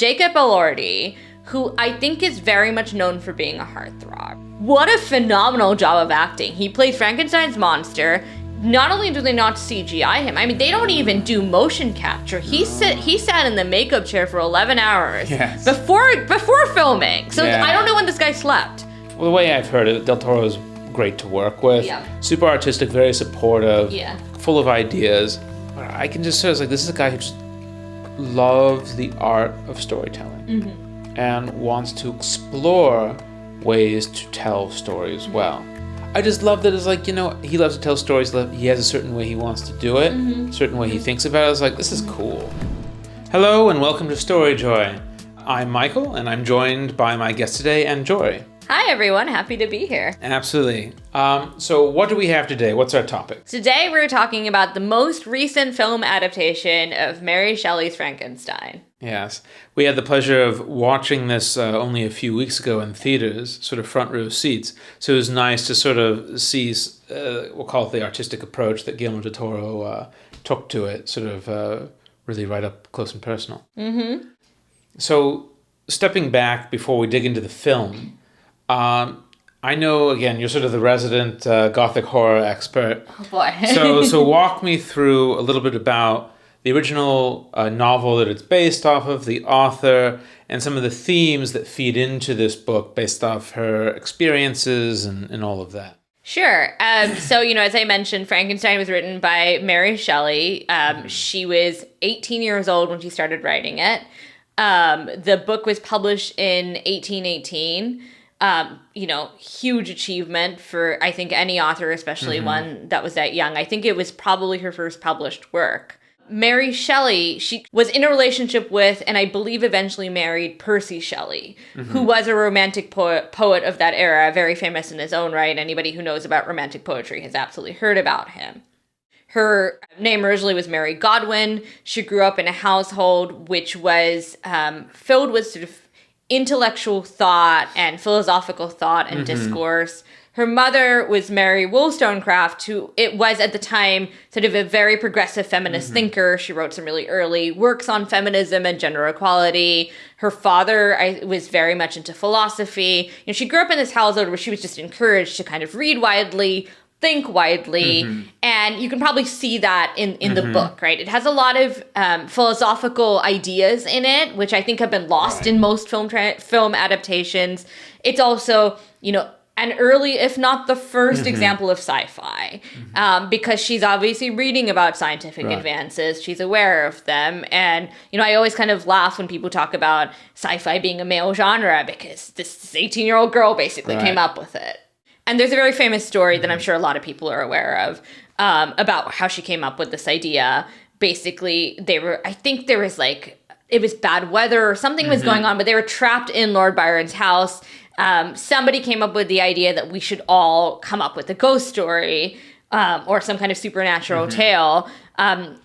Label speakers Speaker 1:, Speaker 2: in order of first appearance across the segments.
Speaker 1: Jacob Elordi, who I think is very much known for being a heartthrob. What a phenomenal job of acting. He played Frankenstein's monster. Not only do they not CGI him, I mean, they don't even do motion capture. He sat in the makeup chair for 11 hours before filming. So I don't know when this guy slept.
Speaker 2: Well, the way I've heard it, Del Toro is great to work with. Yeah. Super artistic, very supportive, full of ideas. I can just say, it's like, this is a guy who just loves the art of storytelling and wants to explore ways to tell stories well. I just love that it's like, you know, he loves to tell stories. He has a certain way he wants to do it, a certain way he thinks about it. It's like, this is cool. Hello and welcome to Story Joy. I'm Michael and I'm joined by my guest today, Joy.
Speaker 1: Hi everyone, happy to be here.
Speaker 2: Absolutely. So what do we have today? What's our topic?
Speaker 1: Today we're talking about the most recent film adaptation of Mary Shelley's Frankenstein.
Speaker 2: Yes. We had the pleasure of watching this only a few weeks ago in theaters, sort of front row seats. So it was nice to sort of see, we'll call it the artistic approach that Guillermo del Toro took to it, sort of really right up close and personal. Mm-hmm. So stepping back before we dig into the film, I know, again, you're sort of the resident Gothic horror expert.
Speaker 1: Oh boy.
Speaker 2: so walk me through a little bit about the original novel that it's based off of, the author, and some of the themes that feed into this book based off her experiences and all of that.
Speaker 1: Sure. So, as I mentioned, Frankenstein was written by Mary Shelley. She was 18 years old when she started writing it. The book was published in 1818. Huge achievement for, I think, any author, especially one that was that young. I think it was probably her first published work. Mary Shelley, she was in a relationship with, and I believe eventually married, Percy Shelley, who was a romantic poet of that era, very famous in his own right. Anybody who knows about romantic poetry has absolutely heard about him. Her name originally was Mary Godwin. She grew up in a household which was filled with sort of intellectual thought and philosophical thought and discourse. Her mother was Mary Wollstonecraft, who it was at the time sort of a very progressive feminist thinker. She wrote some really early works on feminism and gender equality. Her father was very much into philosophy. She grew up in this household where she was just encouraged to kind of read widely, think widely, and you can probably see that in the book, right? It has a lot of philosophical ideas in it, which I think have been lost in most film adaptations. It's also, an early, if not the first example of sci-fi, because she's obviously reading about scientific advances. She's aware of them. And, I always kind of laugh when people talk about sci-fi being a male genre because this 18-year-old girl basically came up with it. And there's a very famous story that I'm sure a lot of people are aware of about how she came up with this idea. Basically, it was bad weather or something was going on, but they were trapped in Lord Byron's house. Somebody came up with the idea that we should all come up with a ghost story or some kind of supernatural tale.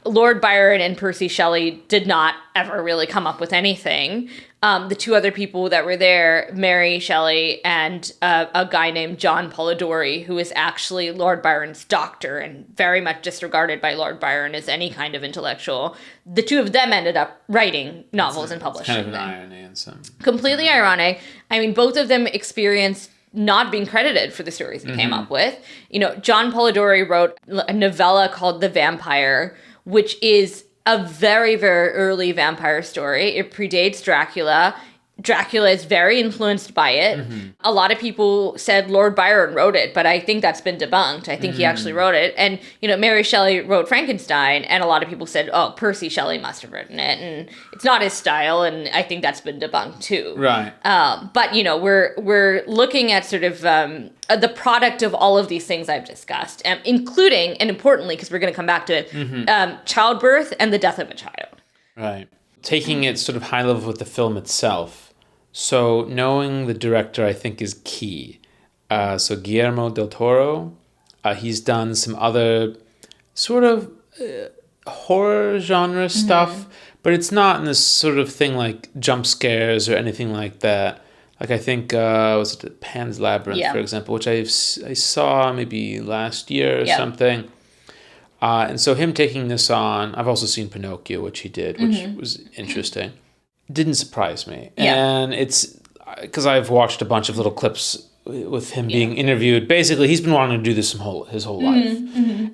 Speaker 1: Lord Byron and Percy Shelley did not ever really come up with anything. The two other people that were there, Mary Shelley and a guy named John Polidori, who is actually Lord Byron's doctor and very much disregarded by Lord Byron as any kind of intellectual. The two of them ended up writing novels and publishing them.
Speaker 2: Kind of an irony in some.
Speaker 1: Completely ironic. I mean, both of them experienced not being credited for the stories they came up with. John Polidori wrote a novella called The Vampire, which is a very, very early vampire story. It predates Dracula. Dracula is very influenced by it. A lot of people said Lord Byron wrote it, but I think that's been debunked. I think he actually wrote it. And, Mary Shelley wrote Frankenstein, and a lot of people said, oh, Percy Shelley must have written it. And it's not his style, and I think that's been debunked too.
Speaker 2: Right.
Speaker 1: But, we're looking at sort of the product of all of these things I've discussed, including, and importantly, because we're going to come back to it, childbirth and the death of a child.
Speaker 2: Right. Taking it sort of high level with the film itself. So knowing the director, I think, is key. So Guillermo del Toro, he's done some other sort of horror genre stuff, but it's not in this sort of thing like jump scares or anything like that. Like I think, was it Pan's Labyrinth, for example, which I saw maybe last year or something. And so him taking this on, I've also seen Pinocchio, which he did, which was interesting. didn't surprise me.
Speaker 1: Yeah.
Speaker 2: And it's because I've watched a bunch of little clips with him being interviewed. Basically, he's been wanting to do this his whole life.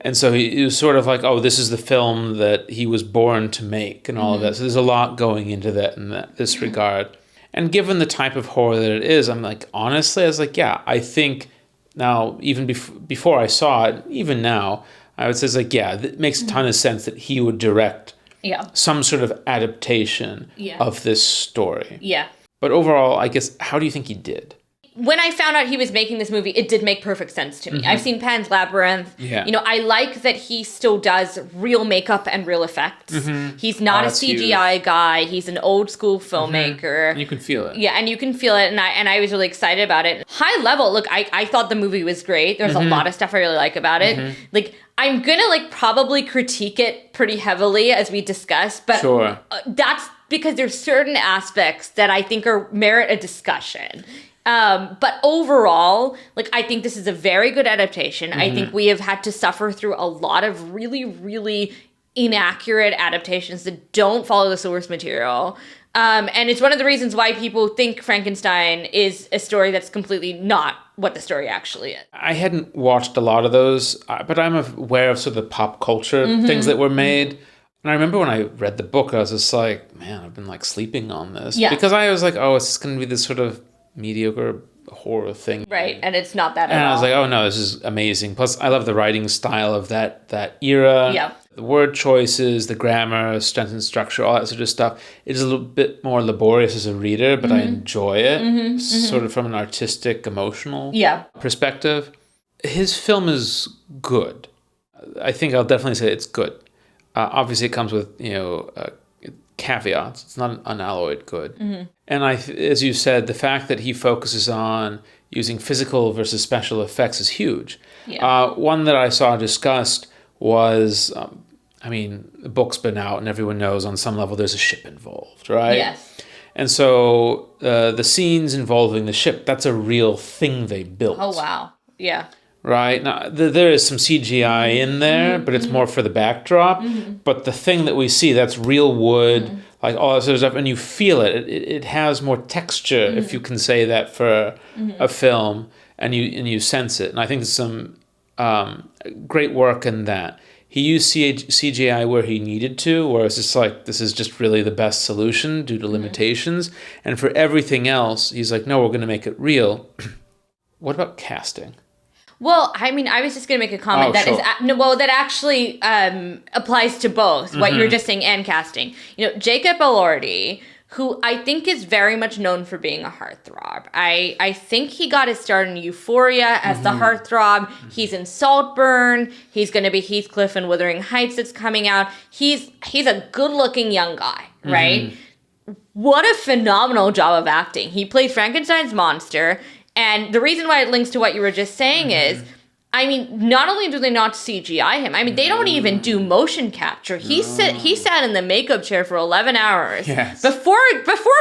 Speaker 2: And so he was sort of like, oh, this is the film that he was born to make and all of that. So there's a lot going into that in this regard. And given the type of horror that it is, I'm like, honestly, I was like, yeah, I think now, even before I saw it, even now, I would say, it's like, yeah, it makes a ton of sense that he would direct some sort of adaptation of this story.
Speaker 1: Yeah.
Speaker 2: But overall, I guess, how do you think he did?
Speaker 1: When I found out he was making this movie, it did make perfect sense to me. I've seen Pan's Labyrinth.
Speaker 2: Yeah.
Speaker 1: You know, I like that he still does real makeup and real effects. He's not a CGI guy. He's an old school filmmaker.
Speaker 2: And you can feel it.
Speaker 1: Yeah, and you can feel it, and I was really excited about it. High level, look, I thought the movie was great. There's a lot of stuff I really like about it. Like, I'm gonna probably critique it pretty heavily as we discuss, but that's because there's certain aspects that I think merit a discussion. But overall, I think this is a very good adaptation. I think we have had to suffer through a lot of really, really inaccurate adaptations that don't follow the source material. And it's one of the reasons why people think Frankenstein is a story that's completely not what the story actually is.
Speaker 2: I hadn't watched a lot of those, but I'm aware of sort of the pop culture things that were made. And I remember when I read the book, I was just like, man, I've been sleeping on this. Yeah. Because I was like, oh, it's going to be this sort of mediocre horror thing.
Speaker 1: Right, and it's not that at all.
Speaker 2: And I was like, oh no, this is amazing. Plus, I love the writing style of that era.
Speaker 1: Yeah.
Speaker 2: The word choices, the grammar, strength and structure, all that sort of stuff. It is a little bit more laborious as a reader, but I enjoy it, sort of from an artistic, emotional perspective. His film is good. I think I'll definitely say it's good. Obviously, it comes with, caveats. It's not an unalloyed good. And as you said, the fact that he focuses on using physical versus special effects is huge. Yeah. One that I saw discussed was, the book's been out and everyone knows on some level there's a ship involved, right?
Speaker 1: Yes.
Speaker 2: And so the scenes involving the ship, that's a real thing they built.
Speaker 1: Oh, wow. Yeah.
Speaker 2: Right? Now, there is some CGI in there, but it's more for the backdrop. But the thing that we see, that's real wood, all that sort of stuff, and you feel it. It has more texture, if you can say that for a film, and you sense it. And I think there's some great work in that. He used CGI where he needed to, where it's just this is just really the best solution due to limitations. And for everything else, he's like, no, we're going to make it real. What about casting?
Speaker 1: Well, I was just going to make a comment that actually applies to both what you were just saying and casting. Jacob Elordi, who I think is very much known for being a heartthrob. I think he got his start in Euphoria as the heartthrob. He's in Saltburn. He's going to be Heathcliff in Wuthering Heights that's coming out. He's a good-looking young guy, right? What a phenomenal job of acting. He played Frankenstein's monster. And the reason why it links to what you were just saying is, not only do they not CGI him, they don't even do motion capture. He sat in the makeup chair for 11 hours before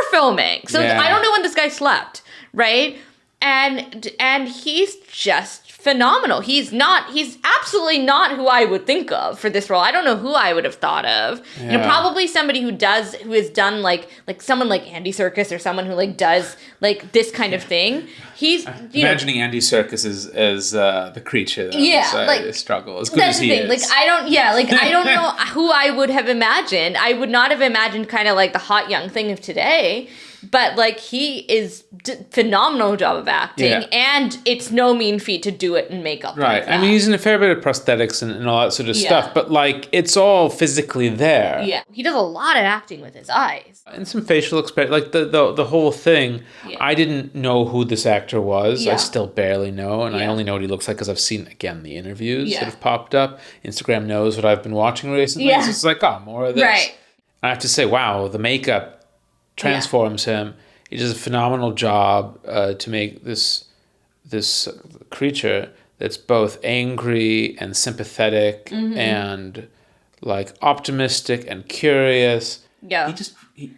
Speaker 1: filming. So I don't know when this guy slept, right? And he's just phenomenal. He's absolutely not who I would think of for this role. I don't know who I would have thought of.
Speaker 2: Yeah.
Speaker 1: Probably somebody who has done like someone like Andy Serkis or someone who does this kind of thing. He's
Speaker 2: imagining Andy Serkis as the creature. That struggle as good as he is.
Speaker 1: I don't know who I would have imagined. I would not have imagined kind of the hot young thing of today. But he is phenomenal job of acting, and it's no mean feat to do it in makeup.
Speaker 2: Right. He's in a fair bit of prosthetics and all that sort of stuff, but it's all physically there.
Speaker 1: Yeah. He does a lot of acting with his eyes.
Speaker 2: And some facial expression, the whole thing. Yeah. I didn't know who this actor was. Yeah. I still barely know, and I only know what he looks like because I've seen, again, the interviews that have popped up. Instagram knows what I've been watching recently. Yeah. So it's more of this. Right. I have to say, wow, the makeup transforms him. He does a phenomenal job to make this creature that's both angry and sympathetic and optimistic and curious.
Speaker 1: Yeah.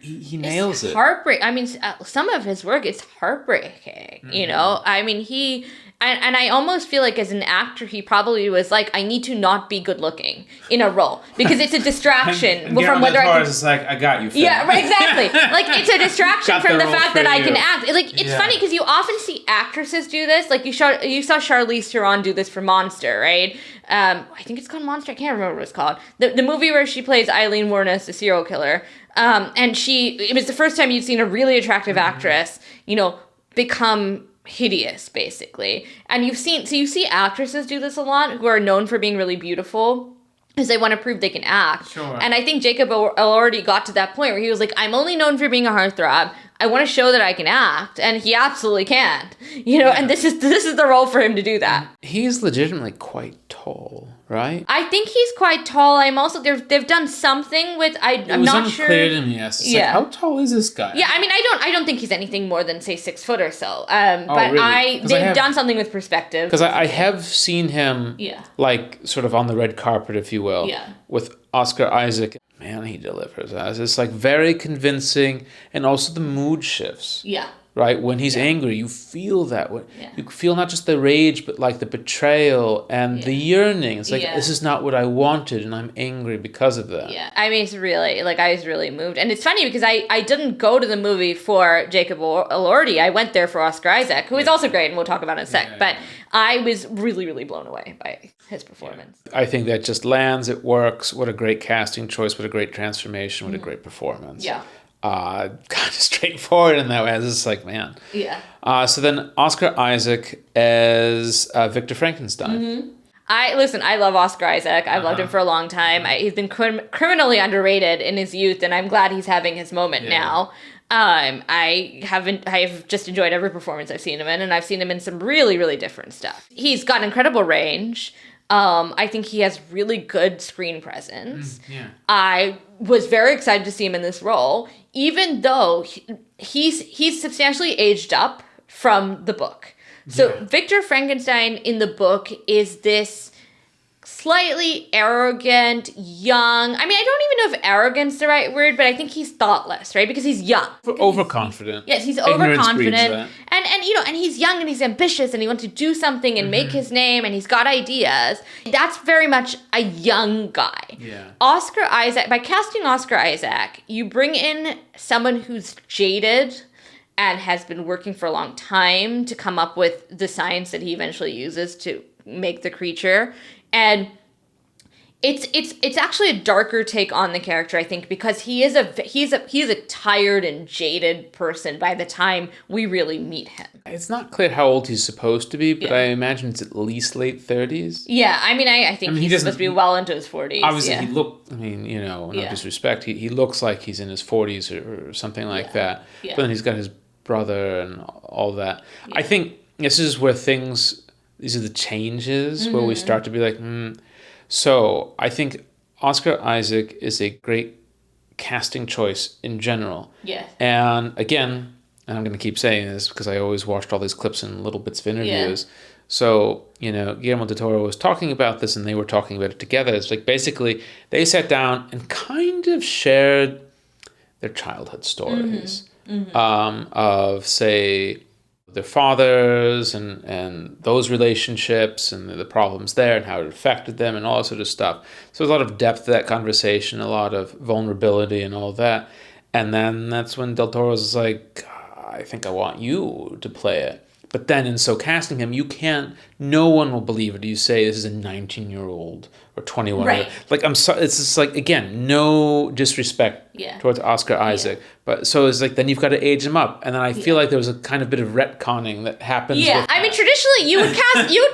Speaker 2: he nails it.
Speaker 1: Heartbreak. I mean, some of his work is heartbreaking. You know, I mean, he. And I almost feel like as an actor, he probably was like, I need to not be good looking in a role because it's a distraction
Speaker 2: and
Speaker 1: from whether I can.
Speaker 2: Is like, I got you. Phil.
Speaker 1: Yeah, right, exactly. Like it's a distraction from the fact that I can act. Like it's funny because you often see actresses do this. Like you saw Charlize Theron do this for Monster, right? I think it's called Monster. I can't remember what it's called. The movie where she plays Eileen Wuornos, the serial killer. And it was the first time you'd seen a really attractive actress, you know, become hideous, basically. And you see actresses do this a lot who are known for being really beautiful because they want to prove they can act.
Speaker 2: Sure.
Speaker 1: And I think Jacob already got to that point where he was like, I'm only known for being a heartthrob. I want to show that I can act, and he absolutely can. You know, and this is the role for him to do that.
Speaker 2: He's legitimately quite tall, right?
Speaker 1: I think he's quite tall. I'm also they've done something with I'm not sure.
Speaker 2: It was unclear to me. Yes. Like, how tall is this guy?
Speaker 1: Yeah, I mean, I don't think he's anything more than say 6 foot or so. But
Speaker 2: really?
Speaker 1: They've done something with perspective.
Speaker 2: Because I have seen him, like sort of on the red carpet, if you will, with Oscar Isaac. Man, he delivers. It's like very convincing, and also the mood shifts.
Speaker 1: Yeah.
Speaker 2: Right? When he's angry, you feel that. You feel not just the rage, but like the betrayal and the yearning. It's like, this is not what I wanted, and I'm angry because of that.
Speaker 1: Yeah. I mean, it's really, like, I was really moved. And it's funny because I didn't go to the movie for Jacob Elordi. I went there for Oscar Isaac, who is also great, and we'll talk about in a sec. But I was really, really blown away by his performance.
Speaker 2: I think that just lands, it works. What a great casting choice, what a great transformation, what a great performance. Yeah. Kind of straightforward in that way. It's just like, man.
Speaker 1: Yeah.
Speaker 2: So then Oscar Isaac as Victor Frankenstein.
Speaker 1: Mm-hmm. I love Oscar Isaac. I've loved him for a long time. He's been criminally underrated in his youth, and I'm glad he's having his moment now. I have just enjoyed every performance I've seen him in, and I've seen him in some really, really different stuff. He's got incredible range. I think he has really good screen presence. I was very excited to see him in this role, even though he's substantially aged up from the book. So Victor Frankenstein in the book is this slightly arrogant, young. I mean, I don't even know if arrogant's the right word, but I think he's thoughtless, right? Because he's young.
Speaker 2: Overconfident.
Speaker 1: Yes, he's overconfident. And you know, and he's young and he's ambitious and he wants to do something and make his name and he's got ideas. That's very much a young guy.
Speaker 2: Yeah.
Speaker 1: Oscar Isaac, by casting Oscar Isaac, you bring in someone who's jaded and has been working for a long time to come up with the science that he eventually uses to make the creature. And it's actually a darker take on the character, I think, because he's a tired and jaded person by the time we really meet him.
Speaker 2: It's not clear how old he's supposed to be, but I imagine it's at least late 30s.
Speaker 1: Yeah, I mean, I think he's supposed to be well into his 40s.
Speaker 2: Obviously, he looked, I mean, you know, no disrespect, he looks like he's in his 40s or something like that. Yeah. But then he's got his brother and all that. Yeah. I think this is where these are the changes where we start to be like, So I think Oscar Isaac is a great casting choice in general. Yeah. And again, and I'm going to keep saying this because I always watched all these clips and little bits of interviews. Yeah. So, you know, Guillermo del Toro was talking about this and they were talking about it together. It's like basically they sat down and kind of shared their childhood stories of, say, their fathers and those relationships and the problems there and how it affected them and all that sort of stuff. So there's a lot of depth to that conversation, a lot of vulnerability and all that. And then that's when Del Toro's like, I think I want you to play it. But then in so casting him, no one will believe it. You say this is a 19-year-old or 21. Right. Like, I'm sorry, it's just like, again, no disrespect towards Oscar Isaac. Yeah. But so it's like, then you've got to age him up. And then I feel like there was a kind of bit of retconning that happens. Yeah,
Speaker 1: I mean, traditionally, you would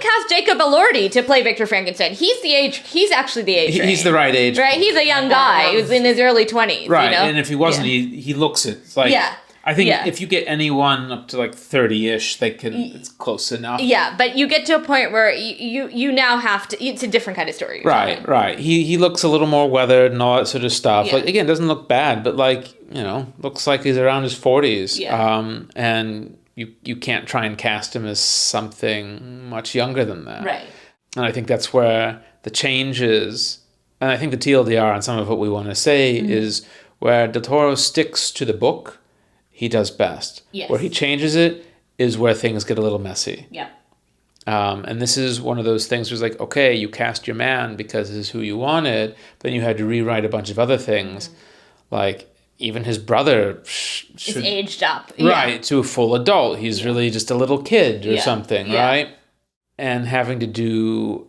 Speaker 1: cast Jacob Elordi to play Victor Frankenstein. He's actually the age.
Speaker 2: He's the right age.
Speaker 1: Right, he's a young guy who's in his early 20s.
Speaker 2: Right,
Speaker 1: you know?
Speaker 2: And if he wasn't, he looks it. It's like, I think if you get anyone up to like 30-ish, it's close enough.
Speaker 1: Yeah, but you get to a point where you now have to, it's a different kind of story.
Speaker 2: Right. He looks a little more weathered and all that sort of stuff. Yeah. Like, again, doesn't look bad, but like, you know, looks like he's around his 40s. Yeah. And you can't try and cast him as something much younger than that. Right. And I think that's where the change is, and I think the TLDR on some of what we want to say is Where Del Toro sticks to the book, he does best.
Speaker 1: Yes.
Speaker 2: Where he changes it is where things get a little messy.
Speaker 1: Yeah.
Speaker 2: And this is one of those things where it's like, okay, you cast your man because this is who you wanted, but then you had to rewrite a bunch of other things. Like, even his brother
Speaker 1: is aged up.
Speaker 2: Right, to a full adult. He's really just a little kid or something, right? And having to do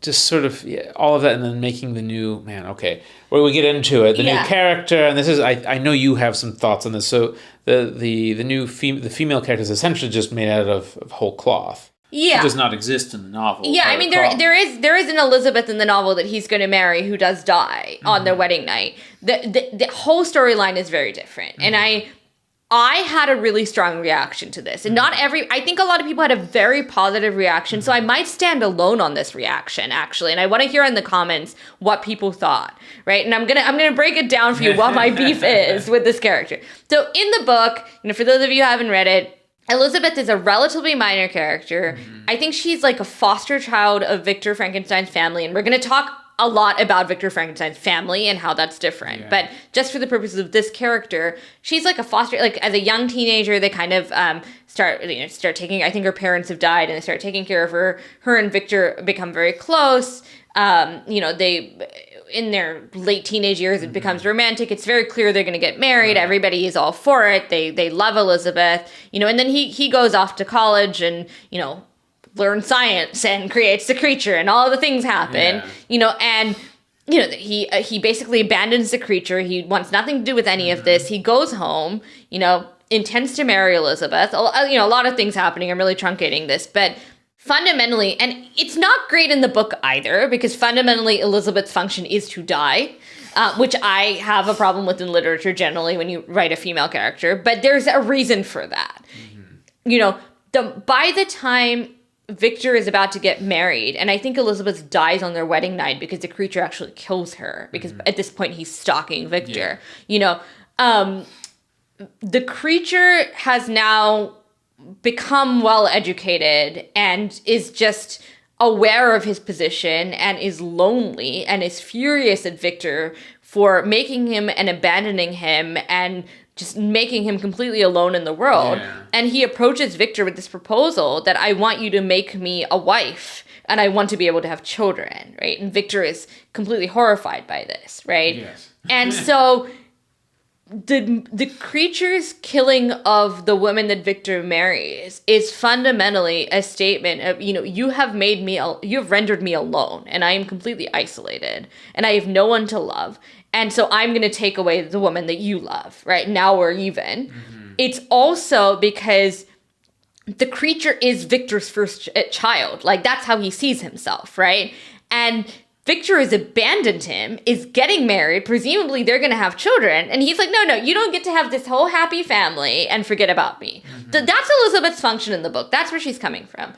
Speaker 2: just sort of all of that, and then making the new, man, okay, where we get into it, the new character, and this is, I know you have some thoughts on this. So the new the female character is essentially just made out of whole cloth.
Speaker 1: Yeah.
Speaker 2: She does not exist in the novel.
Speaker 1: Yeah, I mean, there is an Elizabeth in the novel that he's going to marry who does die on their wedding night. The whole storyline is very different. And I had a really strong reaction to this. And I think a lot of people had a very positive reaction. So I might stand alone on this reaction, actually. And I want to hear in the comments what people thought, right? And I'm gonna break it down for you what my beef is with this character. So in the book, for those of you who haven't read it, Elizabeth is a relatively minor character. I think she's like a foster child of Victor Frankenstein's family, and we're going to talk a lot about Victor Frankenstein's family and how that's different. Yeah. But just for the purposes of this character, she's like a foster, like as a young teenager, they kind of start taking, I think her parents have died, and they start taking care of her. Her and Victor become very close. In their late teenage years, it becomes romantic. It's very clear they're going to get married. Right. Everybody is all for it. They love Elizabeth, and then he goes off to college and, learns science and creates the creature, and all the things happen, and, he basically abandons the creature. He wants nothing to do with any of this. He goes home, intends to marry Elizabeth. A lot of things happening. I'm really truncating this, but fundamentally, and it's not great in the book either, because fundamentally Elizabeth's function is to die, which I have a problem with in literature generally when you write a female character, but there's a reason for that. By the time Victor is about to get married, and I think Elizabeth dies on their wedding night because the creature actually kills her, because at this point he's stalking Victor. The creature has now become well educated and is just aware of his position and is lonely and is furious at Victor for making him and abandoning him and just making him completely alone in the world. Yeah. And he approaches Victor with this proposal that I want you to make me a wife and I want to be able to have children, right? And Victor is completely horrified by this, right? Yes. And so the creature's killing of the woman that Victor marries is fundamentally a statement of, you have rendered me alone, and I am completely isolated, and I have no one to love, and so I'm going to take away the woman that you love, right? Now we're even. Mm-hmm. It's also because the creature is Victor's first child. Like, that's how he sees himself, right? And Victor has abandoned him, is getting married. Presumably, they're going to have children. And he's like, no, you don't get to have this whole happy family and forget about me. Mm-hmm. That's Elizabeth's function in the book. That's where she's coming from.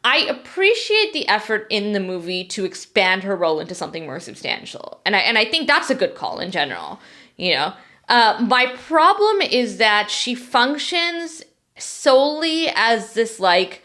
Speaker 1: I appreciate the effort in the movie to expand her role into something more substantial. And I think that's a good call in general. My problem is that she functions solely as this, like,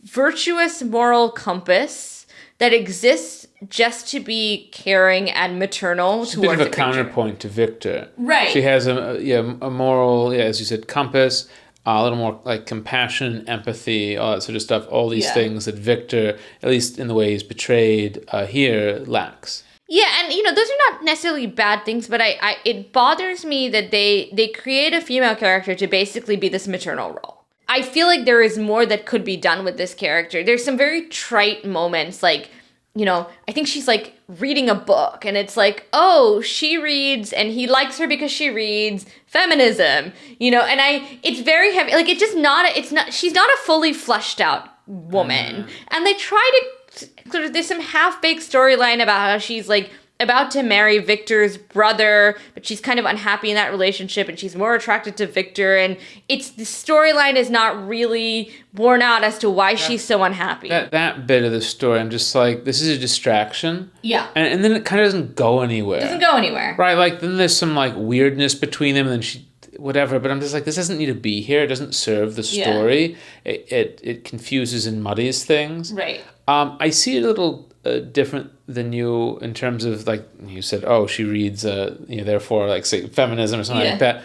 Speaker 1: virtuous moral compass that exists just to be caring and maternal towards a bit of a
Speaker 2: counterpoint to Victor.
Speaker 1: Right.
Speaker 2: She has a moral, as you said, compass, a little more like compassion, empathy, all that sort of stuff. All these things that Victor, at least in the way he's portrayed here, lacks.
Speaker 1: Yeah, and those are not necessarily bad things, but it bothers me that they create a female character to basically be this maternal role. I feel like there is more that could be done with this character. There's some very trite moments, like, I think she's like reading a book and it's like, oh, she reads and he likes her because she reads feminism, and it's very heavy. Like, she's not a fully fleshed out woman. And they try to sort of, there's some half-baked storyline about how she's like about to marry Victor's brother, but she's kind of unhappy in that relationship and she's more attracted to Victor, and the storyline is not really borne out as to why she's so unhappy.
Speaker 2: That bit of the story, I'm just like, this is a distraction.
Speaker 1: Yeah.
Speaker 2: And then it kind of doesn't go anywhere.
Speaker 1: It doesn't go anywhere.
Speaker 2: Right, like then there's some like weirdness between them and then she whatever, but I'm just like, this doesn't need to be here. It doesn't serve the story. Yeah. It confuses and muddies things.
Speaker 1: Right.
Speaker 2: I see a little different than you in terms of, like, you said, oh, she reads, therefore, like, say, feminism or something like that.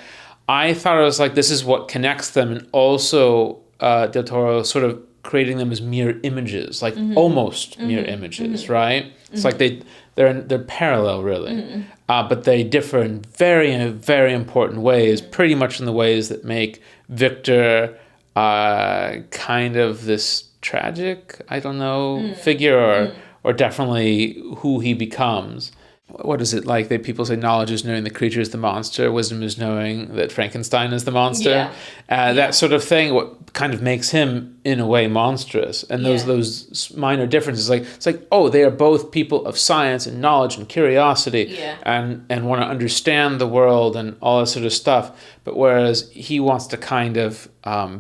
Speaker 2: I thought it was like, this is what connects them, and also Del Toro sort of creating them as mirror images, like almost mirror images, right? It's like they're parallel, really, but they differ in very, very important ways, pretty much in the ways that make Victor kind of this tragic, I don't know, figure, or definitely who he becomes. What is it like that people say knowledge is knowing the creature is the monster, wisdom is knowing that Frankenstein is the monster, that sort of thing, what kind of makes him in a way monstrous. And those minor differences, like, it's like, oh, they are both people of science and knowledge and curiosity, and want to understand the world and all that sort of stuff, but whereas he wants to kind of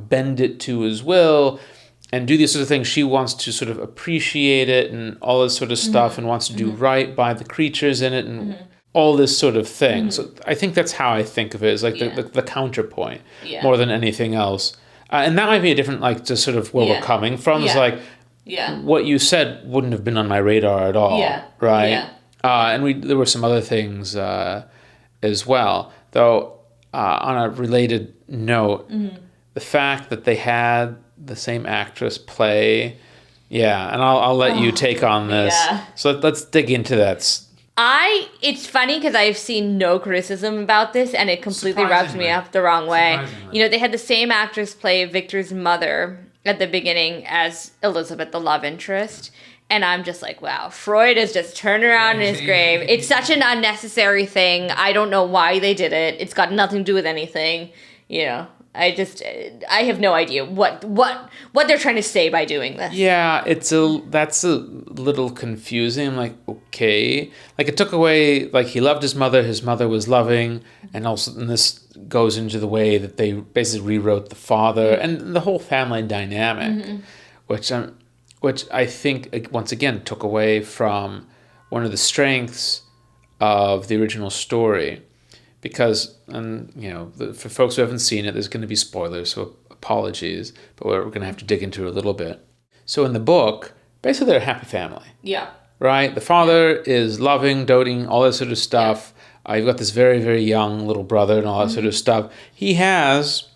Speaker 2: bend it to his will and do these sort of things, she wants to sort of appreciate it and all this sort of stuff, and wants to do right by the creatures in it, and all this sort of thing. So I think that's how I think of it, is like the counterpoint more than anything else. And that might be a different, like, just sort of where we're coming from. It's like, what you said wouldn't have been on my radar at all, right? And there were some other things as well. Though, on a related note, the fact that they had the same actress play, and I'll let you take on this. So let's dig into that.
Speaker 1: It's funny because I've seen no criticism about this, and it completely rubs me up the wrong way. You know, they had the same actress play Victor's mother at the beginning as Elizabeth, the love interest. And I'm just like, wow, Freud has just turned around in his grave. It's such an unnecessary thing. I don't know why they did it. It's got nothing to do with anything, you know. I have no idea what they're trying to say by doing this. Yeah,
Speaker 2: that's a little confusing. I'm like, okay. Like, it took away, like, he loved his mother was loving, and this goes into the way that they basically rewrote the father and the whole family dynamic, which I think, once again, took away from one of the strengths of the original story. Because, for folks who haven't seen it, there's going to be spoilers, so apologies, but we're going to have to dig into it a little bit. So in the book, basically they're a happy family.
Speaker 1: Yeah.
Speaker 2: Right? The father is loving, doting, all that sort of stuff. You've got this very, very young little brother and all that sort of stuff. He has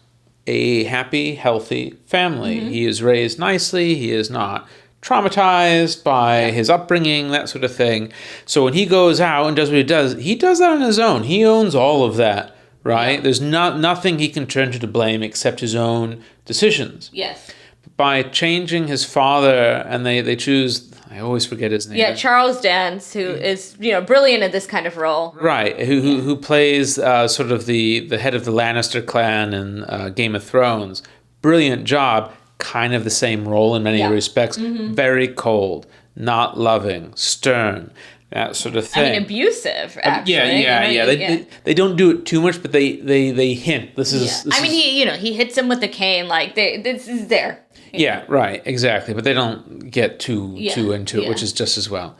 Speaker 2: a happy, healthy family. He is raised nicely. He is not traumatized by his upbringing, that sort of thing. So when he goes out and does what he does that on his own. He owns all of that, right? Yeah. There's nothing he can turn to blame except his own decisions.
Speaker 1: Yes.
Speaker 2: By changing his father, and they choose, I always forget his name.
Speaker 1: Yeah, Charles Dance, who is, brilliant at this kind of role.
Speaker 2: Right, who plays sort of the head of the Lannister clan in Game of Thrones. Brilliant job. Kind of the same role in many respects. Very cold, not loving, stern, that sort of thing.
Speaker 1: I mean, abusive, actually.
Speaker 2: They don't do it too much, but they hint. This is.
Speaker 1: He hits him with the cane. Like, this is there.
Speaker 2: Yeah, right, exactly. But they don't get too into it, which is just as well.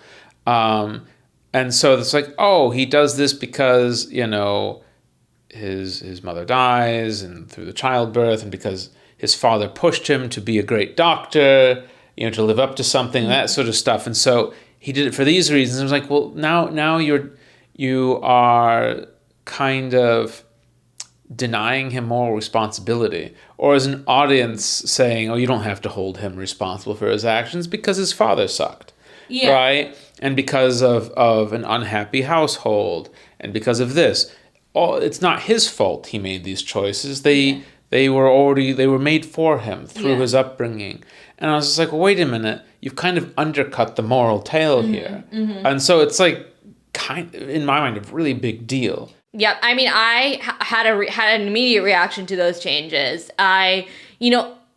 Speaker 2: And so it's like, oh, he does this because his mother dies, and through the childbirth, and because his father pushed him to be a great doctor, to live up to something, that sort of stuff. And so he did it for these reasons. I was like, well, now you are kind of denying him moral responsibility, or as an audience saying, oh, you don't have to hold him responsible for his actions because his father sucked, right? And because of an unhappy household, and because of this. It's not his fault he made these choices. They were made for him through his upbringing. And I was just like, well, wait a minute, you've kind of undercut the moral tale here. And so it's like, in my mind, a really big deal.
Speaker 1: Yep. I mean, I had an immediate reaction to those changes.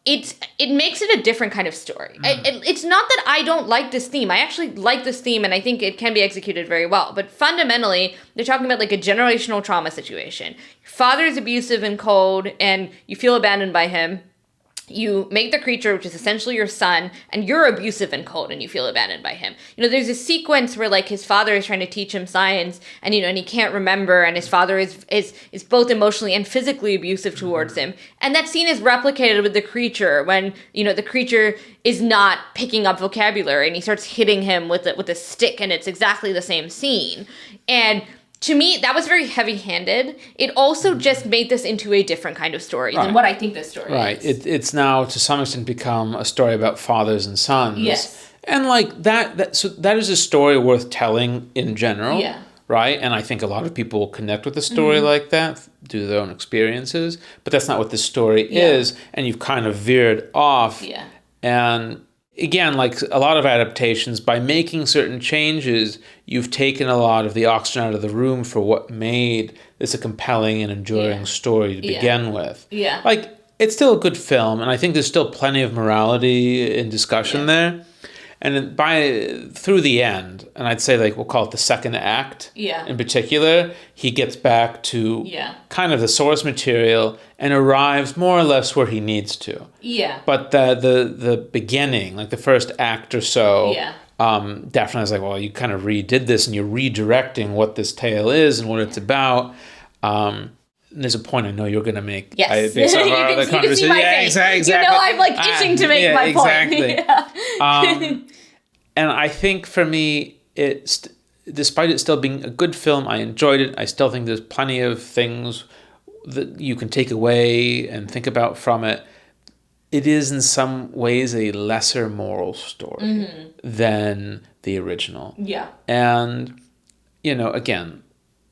Speaker 1: It makes it a different kind of story. It's not that I don't like this theme. I actually like this theme, and I think it can be executed very well. But fundamentally, they're talking about like a generational trauma situation. Your father is abusive and cold, and you feel abandoned by him. you make the creature, which is essentially your son, and you're abusive and cold and you feel abandoned by him. There's a sequence where like his father is trying to teach him science and, and he can't remember, and his father is both emotionally and physically abusive towards him. And that scene is replicated with the creature when, the creature is not picking up vocabulary and he starts hitting him with a stick, and it's exactly the same scene. And to me, that was very heavy-handed. It also just made this into a different kind of story than what I think this story is.
Speaker 2: Right. It's now, to some extent, become a story about fathers and sons.
Speaker 1: Yes.
Speaker 2: And, like, so that is a story worth telling in general.
Speaker 1: Yeah.
Speaker 2: Right? And I think a lot of people connect with a story like that due to their own experiences. But that's not what this story is. And you've kind of veered off.
Speaker 1: Yeah.
Speaker 2: And again, like a lot of adaptations, by making certain changes, you've taken a lot of the oxygen out of the room for what made this a compelling and enduring story to begin with.
Speaker 1: Yeah.
Speaker 2: Like, it's still a good film, and I think there's still plenty of morality in discussion there. And through the end, and I'd say, like, we'll call it the second act in particular, he gets back to kind of the source material and arrives more or less where he needs to.
Speaker 1: Yeah.
Speaker 2: But the beginning, like the first act or so, definitely is like, well, you kind of redid this and you're redirecting what this tale is and what it's about. There's a point I know you're going to make.
Speaker 1: Yes.
Speaker 2: Based on our other conversation. Exactly.
Speaker 1: I'm like itching to make my
Speaker 2: point. And I think for me, despite it still being a good film, I enjoyed it. I still think there's plenty of things that you can take away and think about from it. It is in some ways a lesser moral story than the original.
Speaker 1: Yeah.
Speaker 2: And, again,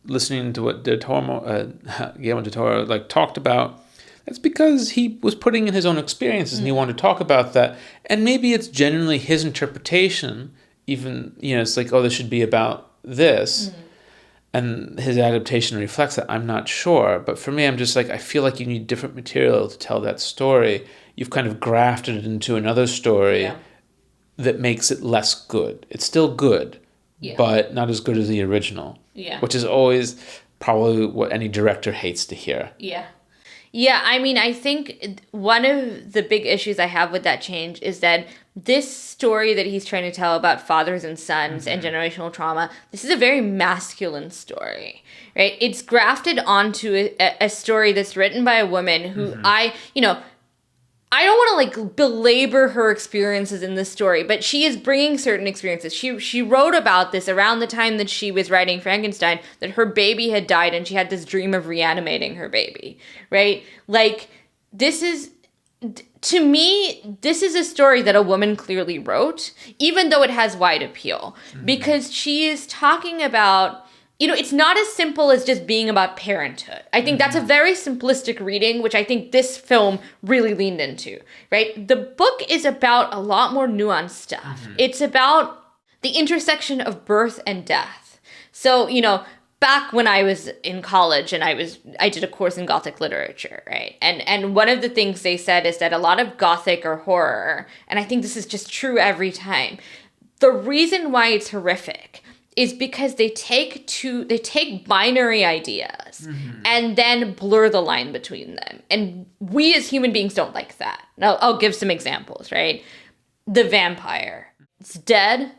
Speaker 2: listening to what Guillermo del Toro talked about, that's because he was putting in his own experiences and he wanted to talk about that. And maybe it's genuinely his interpretation, even, it's like, oh, this should be about this. And his adaptation reflects that. I'm not sure. But for me, I'm just like, I feel like you need different material to tell that story. You've kind of grafted it into another story that makes it less good. It's still good, but not as good as the original.
Speaker 1: Yeah.
Speaker 2: Which is always probably what any director hates to hear.
Speaker 1: Yeah. Yeah, I mean, I think one of the big issues I have with that change is that this story that he's trying to tell about fathers and sons and generational trauma, this is a very masculine story, right? It's grafted onto a story that's written by a woman who I don't want to belabor her experiences in this story, but she is bringing certain experiences. She wrote about this around the time that she was writing Frankenstein, that her baby had died and she had this dream of reanimating her baby, right? To me, this is a story that a woman clearly wrote, even though it has wide appeal, because she is talking about, it's not as simple as just being about parenthood. I think that's a very simplistic reading, which I think this film really leaned into, right? The book is about a lot more nuanced stuff. It's about the intersection of birth and death. So, back when I was in college and I did a course in Gothic literature, right? And one of the things they said is that a lot of Gothic or horror, and I think this is just true every time, the reason why it's horrific is because they take binary ideas and then blur the line between them. And we as human beings don't like that. Now, I'll give some examples, right? The vampire. It's dead,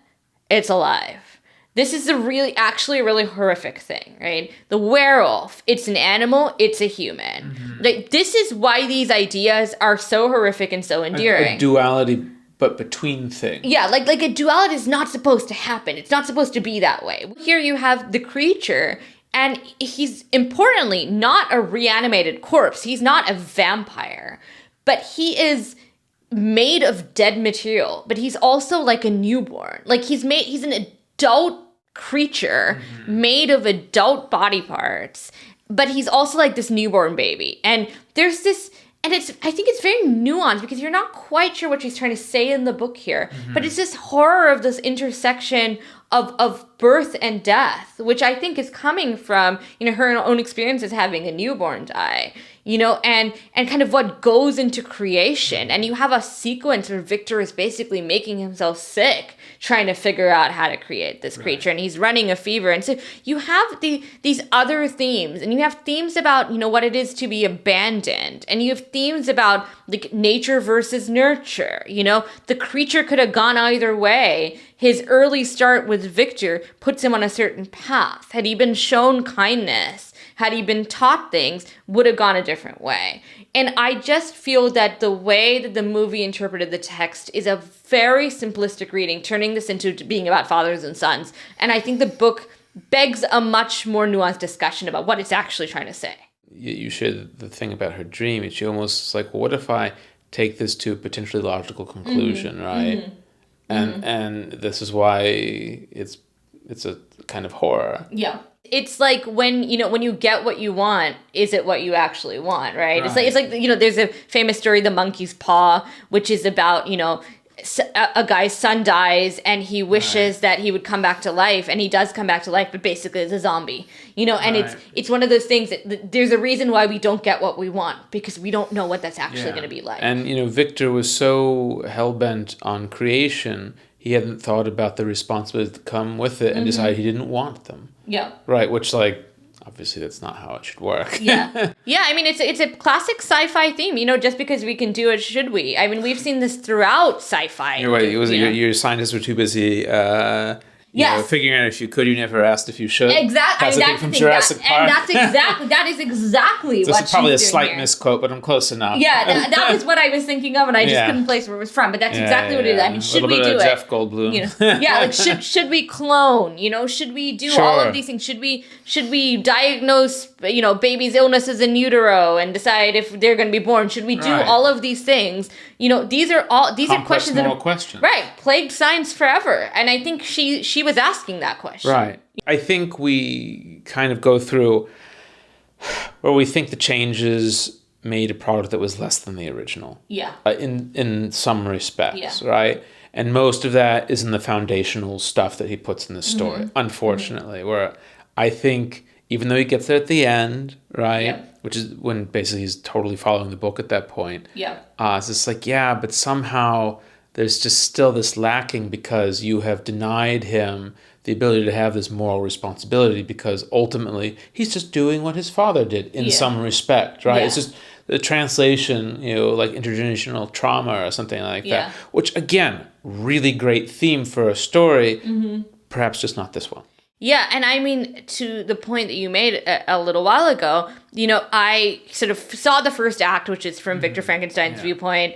Speaker 1: it's alive. This is actually a really horrific thing, right? The werewolf, it's an animal, it's a human. This is why these ideas are so horrific and so endearing.
Speaker 2: A duality, but between things.
Speaker 1: Yeah, like a duality is not supposed to happen. It's not supposed to be that way. Here you have the creature, and he's, importantly, not a reanimated corpse. He's not a vampire, but he is made of dead material, but he's also like a newborn. He's an adult creature made of adult body parts, but he's also like this newborn baby. And there's this, and I think it's very nuanced because you're not quite sure what she's trying to say in the book here, but it's this horror of this intersection of birth and death, which I think is coming from, her own experience as having a newborn die, and kind of what goes into creation. And you have a sequence where Victor is basically making himself sick, trying to figure out how to create this creature, and he's running a fever. And so you have these other themes, and you have themes about, what it is to be abandoned, and you have themes about like nature versus nurture. The creature could have gone either way. His early start with Victor puts him on a certain path. Had he been shown kindness, had he been taught things, would have gone a different way. And I just feel that the way that the movie interpreted the text is a very simplistic reading, turning this into being about fathers and sons. And I think the book begs a much more nuanced discussion about what it's actually trying to say.
Speaker 2: You shared the thing about her dream. It's almost like, well, what if I take this to a potentially logical conclusion, right? And this is why it's a kind of horror.
Speaker 1: Yeah. It's like when you get what you want, is it what you actually want, right? It's like there's a famous story, The Monkey's Paw, which is about, a guy's son dies and he wishes that he would come back to life, and he does come back to life, but basically as a zombie, and it's one of those things that there's a reason why we don't get what we want, because we don't know what that's actually going to be like.
Speaker 2: And, Victor was so hell-bent on creation, he hadn't thought about the responsibilities that come with it and decided he didn't want them.
Speaker 1: Yeah.
Speaker 2: Right, which, obviously that's not how it should work.
Speaker 1: Yeah. I mean, it's a classic sci-fi theme, just because we can do it, should we? I mean, we've seen this throughout sci-fi.
Speaker 2: You're right. Your scientists were too busy figuring out if you could. You never asked if you should.
Speaker 1: Exactly.
Speaker 2: That's the thing from Jurassic Park.
Speaker 1: And that is exactly what she's doing.
Speaker 2: This is probably a slight misquote, but I'm close enough.
Speaker 1: Yeah, that was what I was thinking of, and I just couldn't place where it was from. But that's exactly what it is. I mean, should we do it?
Speaker 2: Jeff Goldblum.
Speaker 1: Should we clone? Should we do all of these things? Should we diagnose babies' illnesses in utero and decide if they're going to be born? Should we do all of these things? These are questions that plagued science forever. And I think she was asking that question.
Speaker 2: Right. I think we kind of go through where we think the changes made a product that was less than the original.
Speaker 1: Yeah.
Speaker 2: In some respects, right? And most of that is in the foundational stuff that he puts in the story, unfortunately, where I think even though he gets there at the end, right? Yeah. Which is when basically he's totally following the book at that point.
Speaker 1: Yeah.
Speaker 2: It's just like, but somehow there's just still this lacking because you have denied him the ability to have this moral responsibility, because ultimately he's just doing what his father did in some respect, right? Yeah. It's just the translation, like intergenerational trauma or something like that, which again, really great theme for a story, perhaps just not this one.
Speaker 1: Yeah, and I mean, to the point that you made a little while ago, I sort of saw the first act, which is from Victor Frankenstein's viewpoint.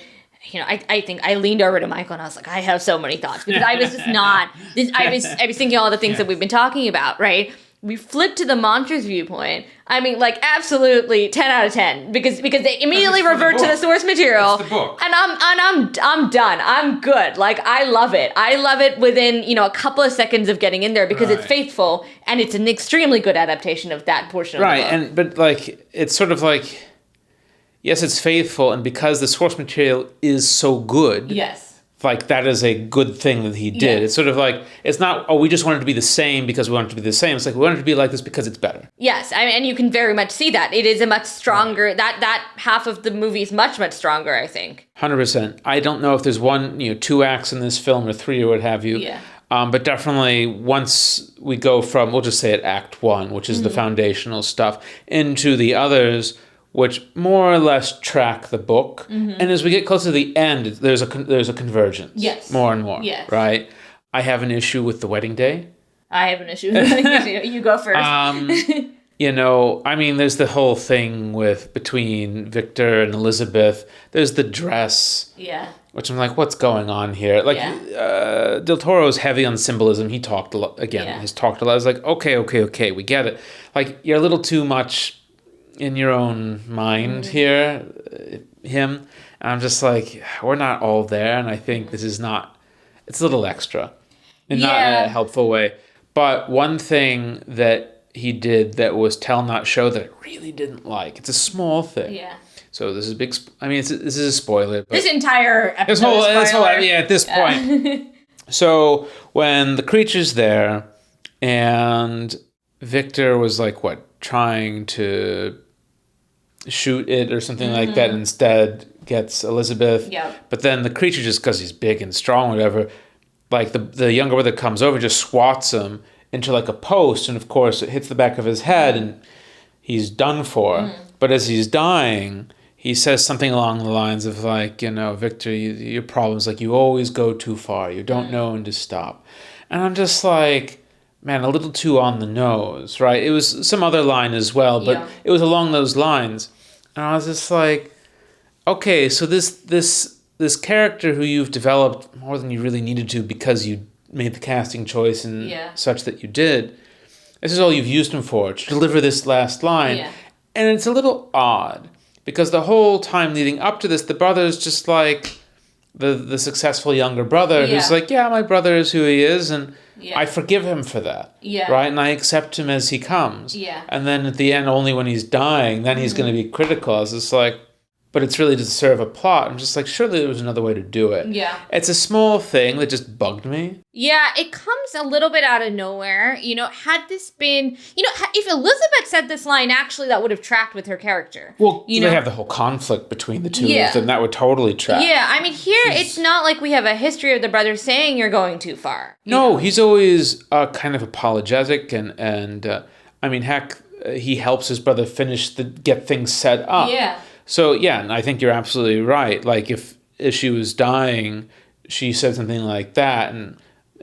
Speaker 1: I think I leaned over to Michael and I was like, I have so many thoughts, because I was just not. I was thinking all the things that we've been talking about, right? We flipped to the monster's viewpoint. I mean, absolutely 10 out of 10, because they immediately revert to the source material.
Speaker 2: It's the book.
Speaker 1: And I'm done. I'm good. I love it. I love it within, a couple of seconds of getting in there, because it's faithful and it's an extremely good adaptation of that portion of the book.
Speaker 2: But it's sort of like, yes, it's faithful, and because the source material is so good.
Speaker 1: Yes.
Speaker 2: That is a good thing that he did. Yeah. It's sort of like, it's not, we just wanted to be the same because we wanted to be the same. It's like, we wanted to be like this because it's better.
Speaker 1: Yes, and you can very much see that. It is a much stronger, that half of the movie is much, much stronger, I think.
Speaker 2: 100%. I don't know if there's 2 acts in this film or 3 or what have you.
Speaker 1: Yeah.
Speaker 2: But definitely once we go from, we'll just say it Act 1, which is the foundational stuff, into the others, which more or less track the book. And as we get closer to the end, there's a convergence.
Speaker 1: Yes.
Speaker 2: More and more.
Speaker 1: Yes.
Speaker 2: Right? I have an issue with the wedding day.
Speaker 1: I have an issue with the wedding day. You go first.
Speaker 2: There's the whole thing between Victor and Elizabeth. There's the dress.
Speaker 1: Yeah.
Speaker 2: Which I'm like, what's going on here? Del Toro's heavy on symbolism. He talked a lot. Again, he's talked a lot. I was like, okay, we get it. You're a little too much in your own mind here, him. And I'm just like, we're not all there. And I think this is it's a little extra and not in a helpful way. But one thing that he did that was tell, not show, that I really didn't like. It's a small thing.
Speaker 1: Yeah.
Speaker 2: So this is this is a spoiler. But
Speaker 1: this entire episode
Speaker 2: this whole at this point. So when the creature's there and Victor was like, trying to shoot it or something like that, instead gets Elizabeth.
Speaker 1: Yeah.
Speaker 2: But then the creature, just because he's big and strong, whatever, like the younger brother comes over, just swats him into like a post, and of course it hits the back of his head and he's done for. But as he's dying, he says something along the lines of like, Victor, your problem is like you always go too far. You don't know when to stop. And I'm just like, man, a little too on the nose, right? It was some other line as well, but it was along those lines. And I was just like, okay, so this character who you've developed more than you really needed to because you made the casting choice and such that you did, this is all you've used him for, to deliver this last line. Yeah. And it's a little odd, because the whole time leading up to this, the brother's just like the successful younger brother who's like, yeah, my brother is who he is, and I forgive him for that, right? And I accept him as he comes. Yeah. And then at the end, only when he's dying, then he's going to be critical. It's just like, but it's really to serve a plot. I'm just like, surely there was another way to do it. Yeah. It's a small thing that just bugged me.
Speaker 1: Yeah, it comes a little bit out of nowhere. Had this been, if Elizabeth said this line, actually, that would have tracked with her character.
Speaker 2: Well, they have the whole conflict between the two of them. That would totally track.
Speaker 1: Yeah, I mean, here, it's not like we have a history of the brother saying you're going too far.
Speaker 2: No, he's always kind of apologetic and I mean, heck, he helps his brother get things set up. Yeah. So, yeah, and I think you're absolutely right. Like, if she was dying, she said something like that, and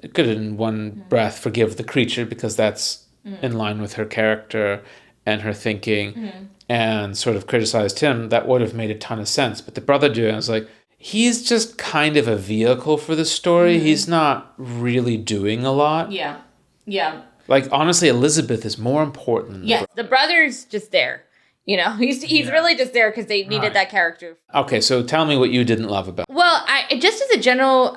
Speaker 2: it could in one breath forgive the creature because that's in line with her character and her thinking, and sort of criticized him. That would have made a ton of sense. But the brother doing it, I was like, he's just kind of a vehicle for the story. He's not really doing a lot. Yeah, yeah. Like, honestly, Elizabeth is more important.
Speaker 1: Yes, the brother's just there. He's really just there because they needed that character.
Speaker 2: Okay, so tell me what you didn't love about it.
Speaker 1: Well, just as a general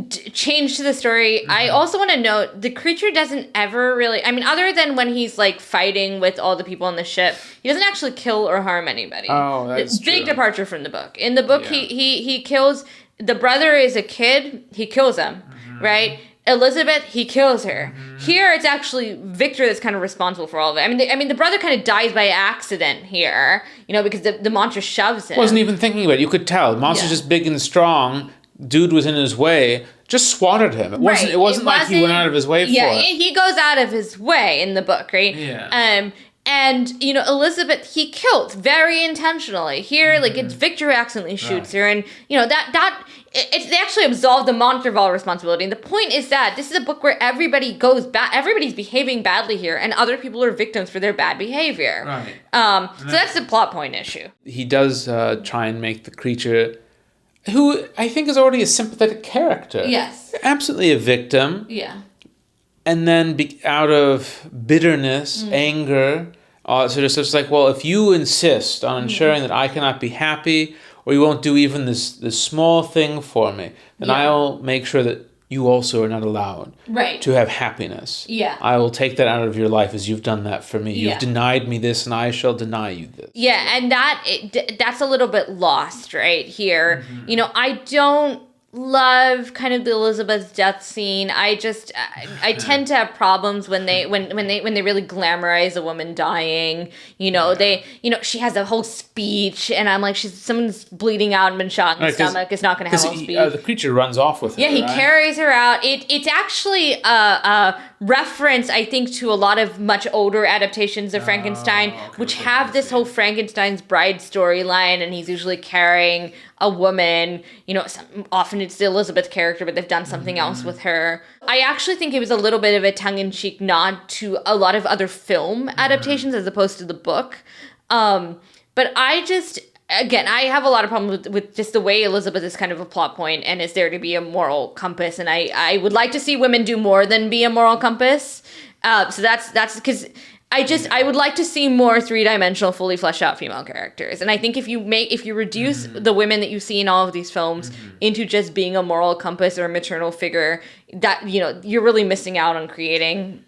Speaker 1: change to the story, I also want to note the creature doesn't ever really, I mean, other than when he's like fighting with all the people on the ship, he doesn't actually kill or harm anybody.
Speaker 2: Oh, that's
Speaker 1: true. Big departure from the book. In the book, he kills, the brother is a kid, he kills him, right? Elizabeth, he kills her. Here, it's actually Victor that's kind of responsible for all of it. I mean, the brother kind of dies by accident here, because the monster shoves him.
Speaker 2: Wasn't even thinking about it. You could tell. The monster's just big and strong. Dude was in his way. Just swatted him. It wasn't like he went out of his way for it.
Speaker 1: Yeah, he goes out of his way in the book, right? Yeah. And, Elizabeth, he killed very intentionally. Here, like, it's Victor who accidentally shoots her. And, they actually absolve the monster of all responsibility. And the point is that this is a book where everybody goes bad. Everybody's behaving badly here. And other people are victims for their bad behavior. Right. So that's the plot point issue.
Speaker 2: He does try and make the creature, who I think is already a sympathetic character.
Speaker 1: Yes.
Speaker 2: Absolutely a victim.
Speaker 1: Yeah.
Speaker 2: And then out of bitterness, anger, sort of stuff, it's like, well, if you insist on ensuring that I cannot be happy, or you won't do even this small thing for me, then I'll make sure that you also are not allowed to have happiness. Yeah. I will take that out of your life as you've done that for me. You've denied me this, and I shall deny you this.
Speaker 1: Yeah, and that's a little bit lost right here. I don't love kind of the Elizabeth's death scene. I tend to have problems when they really glamorize a woman dying. She has a whole speech, and I'm like, someone's bleeding out and been shot in the stomach. It's not going to have a whole speech.
Speaker 2: The creature runs off with her.
Speaker 1: Yeah, he carries her out. It's actually a reference, I think, to a lot of much older adaptations of Frankenstein, which have this whole Frankenstein's bride storyline, and he's usually carrying a woman. Often it's the Elizabeth character, but they've done something else with her. I actually think it was a little bit of a tongue-in-cheek nod to a lot of other film adaptations as opposed to the book. But I have a lot of problems with just the way Elizabeth is kind of a plot point and is there to be a moral compass. And I would like to see women do more than be a moral compass. So that's because I would like to see more three-dimensional, fully fleshed out female characters. And I think if you reduce the women that you see in all of these films into just being a moral compass or a maternal figure, that, you're really missing out on creating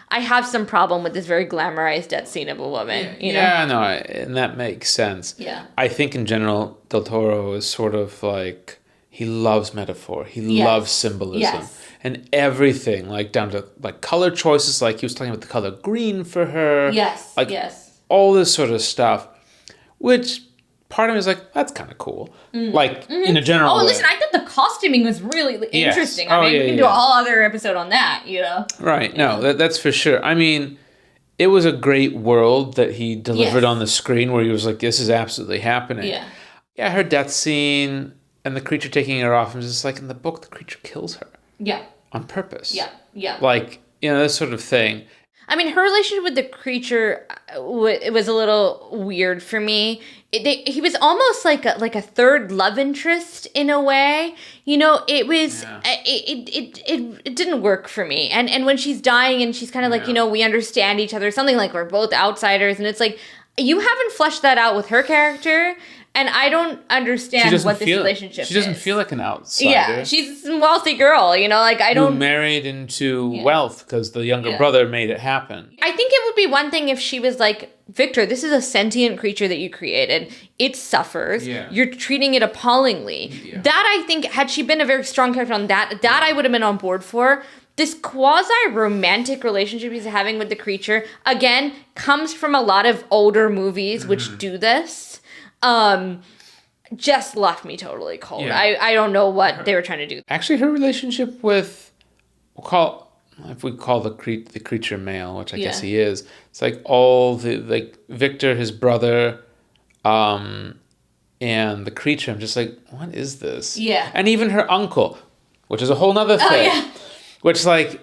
Speaker 1: I have some problem with this very glamorized death scene of a woman. You know?
Speaker 2: Yeah, no, and that makes sense.
Speaker 1: Yeah.
Speaker 2: I think in general, Del Toro is sort of like, he loves metaphor. He loves symbolism.
Speaker 1: Yes.
Speaker 2: And everything, like down to like color choices, like he was talking about the color green for her.
Speaker 1: Yes,
Speaker 2: like,
Speaker 1: yes.
Speaker 2: all this sort of stuff, which part of me is like, that's kind of cool. Like, in a general way.
Speaker 1: Listen, I thought the costuming was really interesting.
Speaker 2: Oh,
Speaker 1: I mean,
Speaker 2: yeah,
Speaker 1: we can do a whole other episode on that, you know?
Speaker 2: Right, no, that's for sure. I mean, it was a great world that he delivered on the screen where he was like, this is absolutely happening.
Speaker 1: Yeah.
Speaker 2: Yeah, her death scene and the creature taking her off, and just like, in the book, the creature kills her.
Speaker 1: Yeah.
Speaker 2: On purpose.
Speaker 1: Yeah.
Speaker 2: Like, you know, this sort of thing.
Speaker 1: I mean, her relationship with the creature it was a little weird for me. He was almost like a third love interest in a way. You know, it was it didn't work for me. And when she's dying and she's kind of like, you know, we understand each other, something like we're both outsiders, and it's like, you haven't fleshed that out with her character. And I don't understand what this relationship is.
Speaker 2: She doesn't feel like an outsider.
Speaker 1: Yeah, she's a wealthy girl, you know, like I don't...
Speaker 2: Who married into wealth because the younger brother made it happen.
Speaker 1: I think it would be one thing if she was like, Victor, this is a sentient creature that you created. It suffers. Yeah. You're treating it appallingly. Yeah. That, I think, had she been a very strong character on that I would have been on board for. This quasi-romantic relationship he's having with the creature, again, comes from a lot of older movies which do this. Just left me totally cold. Yeah. I don't know what they were trying to do.
Speaker 2: Actually, her relationship with, if we call the creature male, which I guess he is, it's like all the, like, Victor, his brother, and the creature. I'm just like, what is this? Yeah. And even her uncle, which is a whole nother thing. Oh, yeah. Which, like,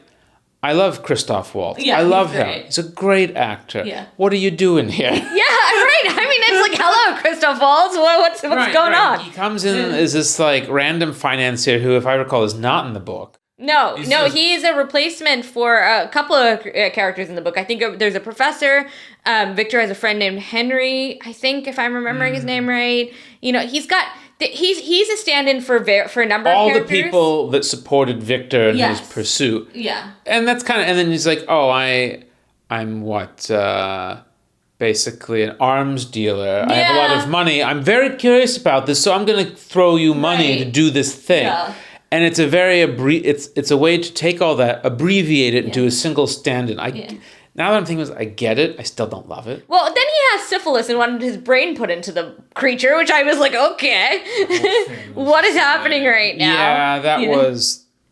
Speaker 2: I love Christoph Waltz. Yeah, I love him. He's a great actor. Yeah. What are you doing here? Yeah,
Speaker 1: right. I mean, it's like, hello, Christoph Waltz. What's going on?
Speaker 2: He comes in as this, like, random financier who, if I recall, is not in the book.
Speaker 1: No, he is a replacement for a couple of characters in the book. I think there's a professor. Victor has a friend named Henry, I think, if I'm remembering his name right. You know, he's a stand-in for a number of characters.
Speaker 2: All the people that supported Victor in his pursuit. Yeah. And that's kind of, and then he's like, oh, I'm basically an arms dealer. I have a lot of money. I'm very curious about this, so I'm going to throw you money to do this thing. Yeah. And it's a very, it's a way to take all that, abbreviate it into a single stand-in. Now that I'm thinking, I get it. I still don't love it.
Speaker 1: Well, then he has syphilis and wanted his brain put into the creature, which I was like, okay, what is happening right now?
Speaker 2: Yeah,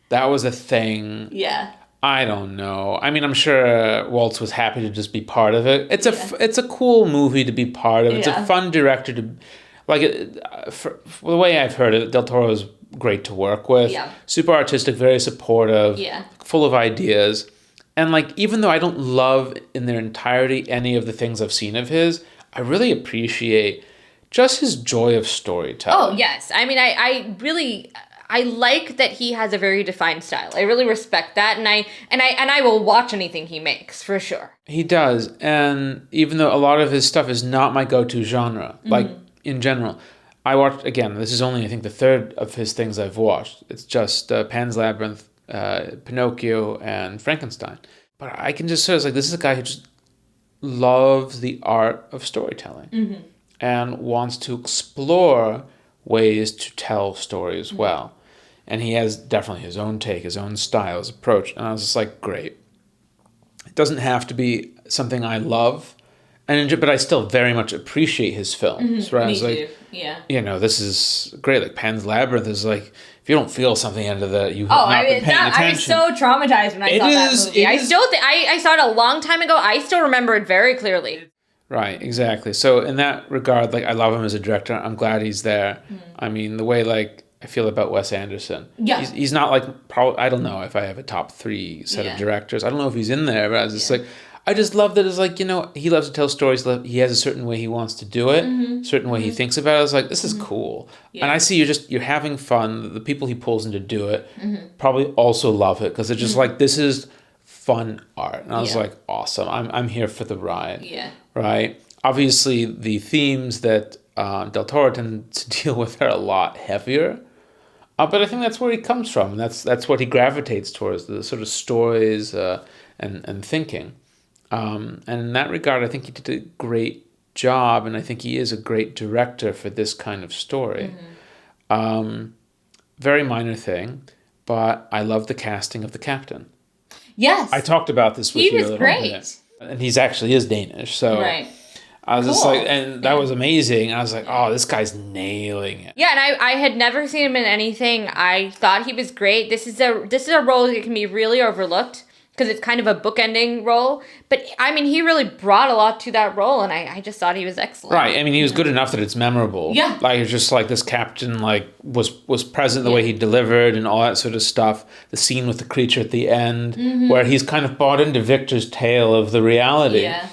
Speaker 2: that was a thing. Yeah. I don't know. I mean, I'm sure Waltz was happy to just be part of it. It's a cool movie to be part of. It's a fun director to, like, for the way I've heard it, Del Toro is great to work with. Yeah. Super artistic, very supportive. Yeah. Full of ideas. And, like, even though I don't love in their entirety any of the things I've seen of his, I really appreciate just his joy of storytelling.
Speaker 1: Oh, yes. I mean, I like that he has a very defined style. I really respect that, and I will watch anything he makes, for sure.
Speaker 2: He does. And even though a lot of his stuff is not my go-to genre, like, in general, I watched, again, this is only, I think, the third of his things I've watched. It's just Pan's Labyrinth, Pinocchio, and Frankenstein. But I can just say, it's like, this is a guy who just loves the art of storytelling and wants to explore ways to tell stories well. And he has definitely his own take, his own style, his approach. And I was just like, great. It doesn't have to be something I love, but I still very much appreciate his films. Right?
Speaker 1: Me too. Yeah.
Speaker 2: You know, this is great. Like, Pan's Labyrinth is like, if you don't feel something out of that, you have not been paying attention.
Speaker 1: I was so traumatized when I saw that movie. I saw it a long time ago. I still remember it very clearly.
Speaker 2: Right, exactly. So in that regard, like, I love him as a director. I'm glad he's there. I mean, the way, like, I feel about Wes Anderson. Yeah. He's not, like, I don't know if I have a top 3 set of directors. I don't know if he's in there, but I was just like, I just love that it's like, you know, he loves to tell stories. He has a certain way he wants to do it, a certain way he thinks about it. I was like, this is cool. Yeah. And I see you're having fun. The people he pulls in to do it probably also love it because they're just like, this is fun art. And I was like, awesome. I'm here for the ride. Yeah. Right? Obviously, the themes that Del Toro tends to deal with are a lot heavier. But I think that's where he comes from. And that's what he gravitates towards, the sort of stories and and thinking. And in that regard, I think he did a great job, and I think he is a great director for this kind of story. Very minor thing, but I love the casting of the captain.
Speaker 1: Yes.
Speaker 2: I talked about this with you.
Speaker 1: He was great.
Speaker 2: And he's actually is Danish, so
Speaker 1: right.
Speaker 2: I was just like, and that was amazing. I was like, oh, this guy's nailing it.
Speaker 1: Yeah, and I had never seen him in anything. I thought he was great. This is a role that can be really overlooked because it's kind of a bookending role. But I mean, he really brought a lot to that role, and I just thought he was excellent.
Speaker 2: Right. I mean, he was good enough that it's memorable.
Speaker 1: Yeah.
Speaker 2: Like, it's just like this captain, like, was present the way he delivered and all that sort of stuff. The scene with the creature at the end, where he's kind of bought into Victor's tale of the reality.
Speaker 1: Yeah.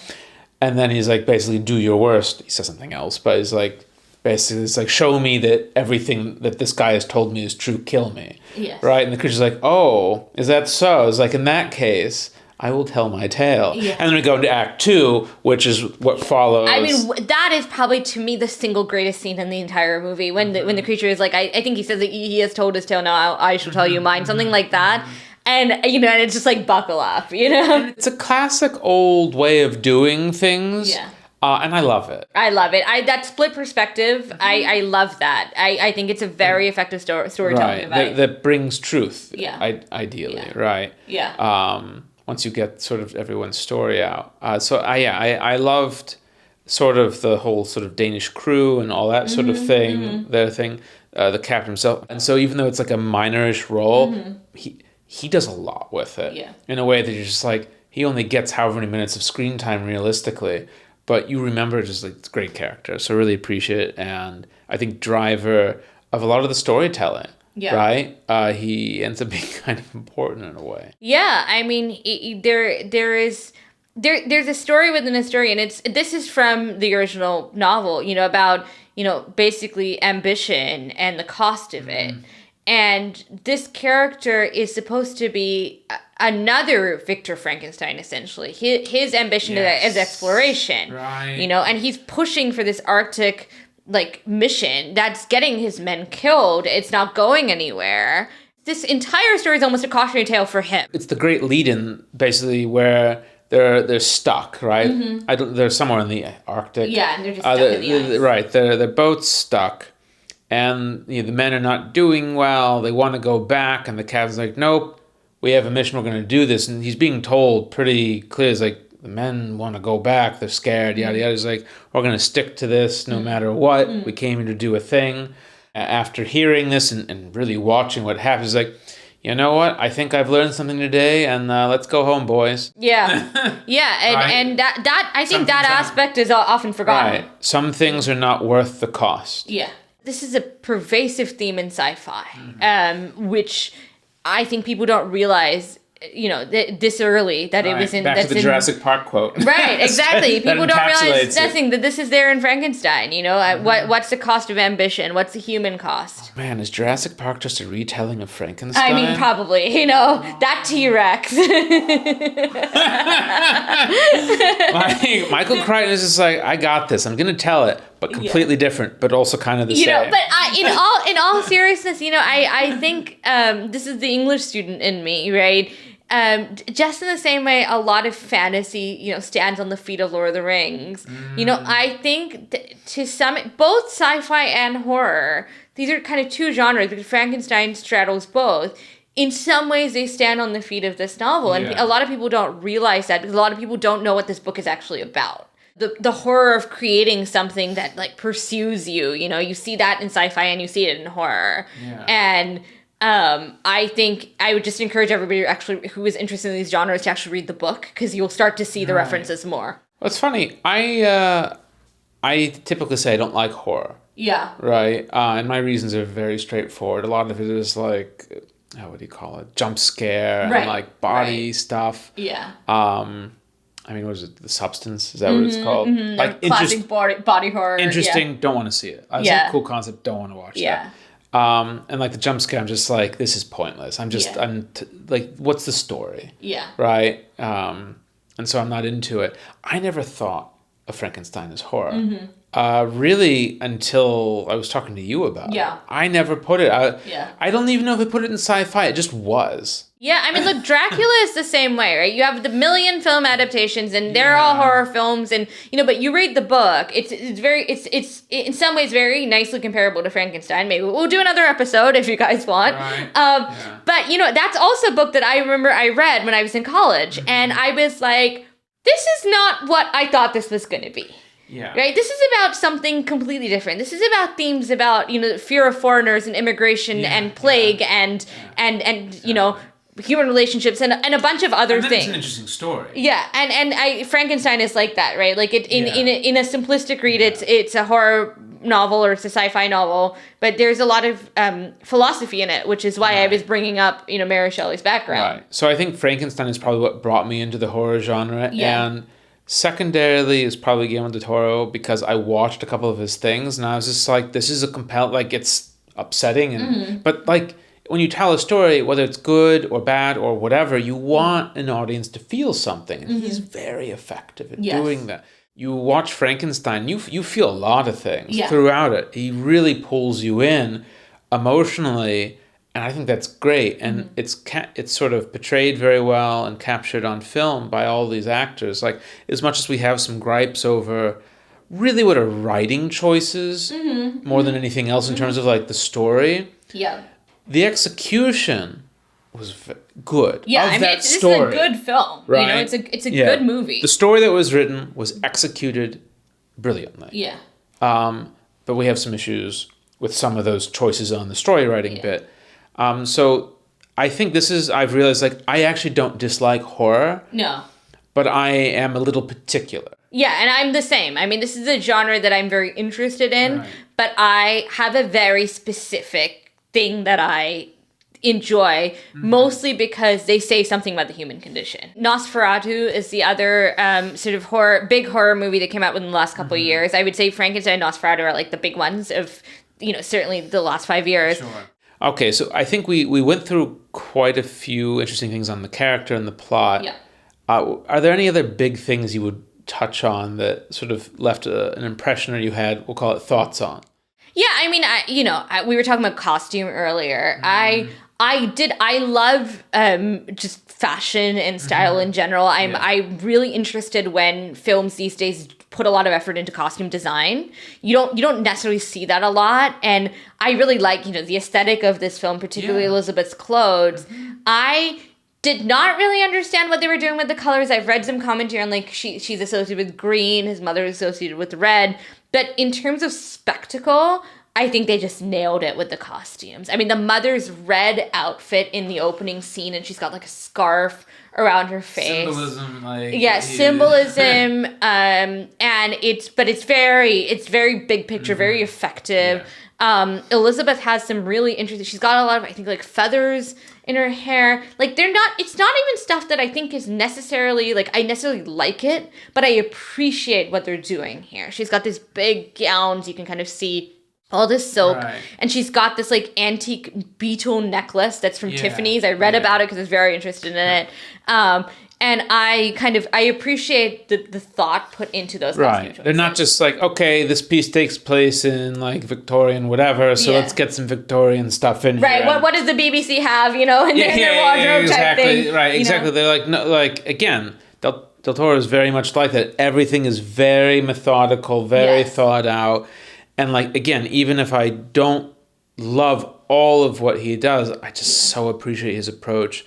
Speaker 2: And then he's like, basically, do your worst. He says something else, but he's like, basically, it's like, show me that everything that this guy has told me is true. Kill me.
Speaker 1: Yes.
Speaker 2: Right? And the creature's like, oh, is that so? It's like, in that case, I will tell my tale. Yeah. And then we go into Act 2, which is what follows.
Speaker 1: I mean, that is probably, to me, the single greatest scene in the entire movie. When the creature is like, I think he says that he has told his tale, now I shall tell you mine. Something like that. And, you know, and it's just like, buckle up, you know?
Speaker 2: It's a classic old way of doing things. Yeah. And I love it.
Speaker 1: I love it. That split perspective, I love that. I think it's a very effective storytelling device.
Speaker 2: That brings truth,
Speaker 1: ideally,
Speaker 2: right?
Speaker 1: Yeah.
Speaker 2: Once you get sort of everyone's story out. I loved sort of the whole sort of Danish crew and all that sort of thing, the captain himself. And so even though it's like a minorish role, he does a lot with it in a way that you're just like, he only gets however many minutes of screen time realistically, but you remember just like, it's a great character. So I really appreciate it. And I think driver of a lot of the storytelling, right? He ends up being kind of important in a way.
Speaker 1: Yeah. I mean, there's a story within a story, and this is from the original novel, you know, about, you know, basically ambition and the cost of it. And this character is supposed to be another Victor Frankenstein, essentially. His ambition is exploration, right? You know, and he's pushing for this Arctic, like, mission that's getting his men killed. It's not going anywhere. This entire story is almost a cautionary tale for him.
Speaker 2: It's the great lead-in, basically, where they're stuck, right? They're somewhere in the Arctic.
Speaker 1: Yeah, and they're just stuck in the ice.
Speaker 2: Right, their boat's stuck. And the men are not doing well. They want to go back, and the captain's like, "Nope, we have a mission. We're going to do this." And he's being told pretty clear. It's like, the men want to go back. They're scared. Yada yada. He's like, "We're going to stick to this no matter what. We came here to do a thing." After hearing this and really watching what happens, he's like, you know what? I think I've learned something today, and let's go home, boys.
Speaker 1: Yeah, yeah, and that I think that aspect is often forgotten.
Speaker 2: Right. Some things are not worth the cost.
Speaker 1: Yeah. This is a pervasive theme in sci-fi, which I think people don't realize, you know, this early, that it was in...
Speaker 2: Back to the Jurassic Park quote.
Speaker 1: Right, exactly. People don't realize that this is there in Frankenstein, you know? What's the cost of ambition? What's the human cost?
Speaker 2: Oh, man, is Jurassic Park just a retelling of Frankenstein?
Speaker 1: I mean, probably, you know, that T-Rex.
Speaker 2: Michael Crichton is just like, I got this. I'm going to tell it, but completely different, but also kind of the same.
Speaker 1: You know, but in all seriousness, you know, I think this is the English student in me, right? Just in the same way a lot of fantasy, you know, stands on the feet of Lord of the Rings. You know, I think to some, both sci-fi and horror, these are kind of two genres, because Frankenstein straddles both. In some ways, they stand on the feet of this novel, and a lot of people don't realize that, because a lot of people don't know what this book is actually about. The horror of creating something that, like, pursues you, you know, you see that in sci-fi and you see it in horror. Yeah. And I think I would just encourage everybody who is interested in these genres to actually read the book, because you'll start to see the references more.
Speaker 2: Well, it's funny. I typically say I don't like horror. Yeah. Right? And my reasons are very straightforward. A lot of it is like, what do you call it? Jump scare and like body stuff. Yeah. I mean, what is it? The Substance? Is that what it's called? Like
Speaker 1: classic body horror.
Speaker 2: Interesting. Don't want to see it. I think cool concept. Don't want to watch that. And like the jump scare, I'm just like, this is pointless. Like, what's the story? Yeah. Right? And so I'm not into it. I never thought of Frankenstein as horror. Really, until I was talking to you about it. I never put it. I don't even know if I put it in sci-fi. It just was.
Speaker 1: Yeah, I mean, look, Dracula is the same way, right? You have the million film adaptations, and they're all horror films, and but you read the book. It's in some ways very nicely comparable to Frankenstein. Maybe we'll do another episode if you guys want.
Speaker 2: Right.
Speaker 1: But that's also a book that I remember I read when I was in college, and I was like, this is not what I thought this was going to be.
Speaker 2: Yeah.
Speaker 1: Right. This is about something completely different. This is about themes about fear of foreigners and immigration and plague and human relationships and a bunch of other things.
Speaker 2: It's an interesting story.
Speaker 1: Yeah, and Frankenstein is like that, right? Like in a simplistic read, it's a horror novel or it's a sci-fi novel, but there's a lot of philosophy in it, which is why I was bringing up Mary Shelley's background.
Speaker 2: Right. So I think Frankenstein is probably what brought me into the horror genre, and secondarily is probably Guillermo del Toro, because I watched a couple of his things and I was just like, this is it's upsetting, and but like, when you tell a story, whether it's good or bad or whatever, you want an audience to feel something. And he's very effective at doing that. You watch Frankenstein, you feel a lot of things throughout it. He really pulls you in emotionally, and I think that's great. And it's sort of portrayed very well and captured on film by all these actors. Like, as much as we have some gripes over really what are writing choices more than anything else in terms of like the story.
Speaker 1: Yeah.
Speaker 2: The execution was good.
Speaker 1: Yeah, this is a good film.
Speaker 2: Right?
Speaker 1: It's a good movie.
Speaker 2: The story that was written was executed brilliantly.
Speaker 1: Yeah.
Speaker 2: But we have some issues with some of those choices on the story writing bit. So I think I've realized, like, I actually don't dislike horror.
Speaker 1: No.
Speaker 2: But I am a little particular.
Speaker 1: Yeah, and I'm the same. I mean, this is a genre that I'm very interested in, but I have a very specific thing that I enjoy, mostly because they say something about the human condition. Nosferatu is the other sort of big horror movie that came out within the last couple of years. I would say Frankenstein and Nosferatu are like the big ones of, certainly the last 5 years.
Speaker 2: Sure. Okay, so I think we went through quite a few interesting things on the character and the plot. Yeah. Are there any other big things you would touch on that sort of left an impression, or you had, we'll call it, thoughts on?
Speaker 1: Yeah, I mean, we were talking about costume earlier. I love just fashion and style in general. I'm really interested when films these days put a lot of effort into costume design. You don't necessarily see that a lot, and I really like the aesthetic of this film, particularly Elizabeth's clothes. I did not really understand what they were doing with the colors. I've read some commentary on, like, she's associated with green, his mother is associated with red. But in terms of spectacle, I think they just nailed it with the costumes. I mean, the mother's red outfit in the opening scene, and she's got like a scarf around her face.
Speaker 2: Symbolism, like,
Speaker 1: symbolism. And it's very big picture, very effective. Yeah. Elizabeth has some really interesting. She's got a lot of, I think, like, feathers in her hair. Like, it's not even stuff that I think is necessarily, like, I necessarily like it, but I appreciate what they're doing here. She's got these big gowns, you can kind of see all this silk, and she's got this, like, antique beetle necklace that's from Tiffany's. I read about it because I was very interested in it. And I appreciate the thought put into those costume choices.
Speaker 2: They're not just like, okay, this piece takes place in, like, Victorian whatever, so let's get some Victorian stuff in here.
Speaker 1: Right, what does the BBC have, in their wardrobe type thing?
Speaker 2: Right, exactly. They're like, no, like, again, Del Toro is very much like that. Everything is very methodical, very thought out. And, like, again, even if I don't love all of what he does, I just so appreciate his approach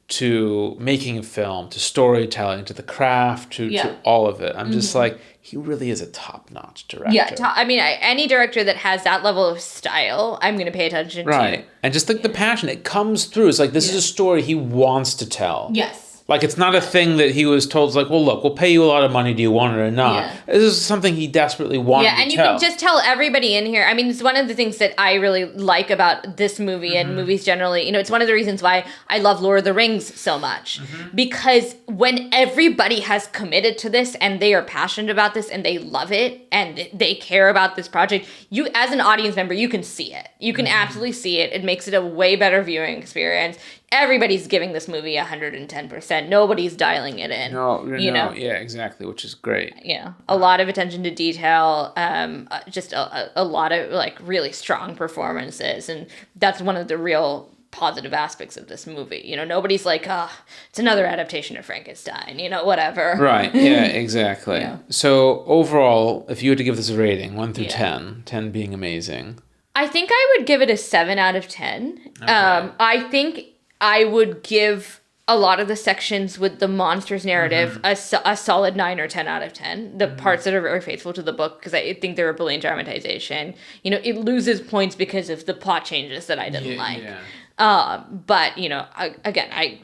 Speaker 2: to making a film, to storytelling, to the craft, to all of it. I'm just like, he really is a top-notch director.
Speaker 1: Yeah, any director that has that level of style, I'm going to pay attention to.
Speaker 2: Right. And just like the passion, it comes through. It's like, this is a story he wants to tell.
Speaker 1: Yes.
Speaker 2: Like, it's not a thing that he was told, like, well, look, we'll pay you a lot of money. Do you want it or not? Yeah. This is something he desperately wanted to tell. Yeah, and
Speaker 1: you can just tell everybody in here. I mean, it's one of the things that I really like about this movie and movies generally. It's one of the reasons why I love Lord of the Rings so much. Because when everybody has committed to this and they are passionate about this and they love it and they care about this project, you, as an audience member, you can see it. You can absolutely see it. It makes it a way better viewing experience. Everybody's giving this movie 110%. Nobody's dialing it in.
Speaker 2: No, yeah, exactly, which is great.
Speaker 1: Yeah, a lot of attention to detail, just a lot of, like, really strong performances, and that's one of the real positive aspects of this movie. You know, nobody's like, it's another adaptation of Frankenstein, you know, whatever.
Speaker 2: Right. Yeah, exactly. Yeah. So overall, if you were to give this a rating, 1 through 10, 10 being amazing.
Speaker 1: I think I would give it a 7 out of 10. Okay. I think I would give a lot of the sections with the monsters narrative a solid 9 or 10 out of 10. The parts that are very faithful to the book, because I think they're a brilliant dramatization. You know, it loses points because of the plot changes that I didn't like. Yeah. But, you know,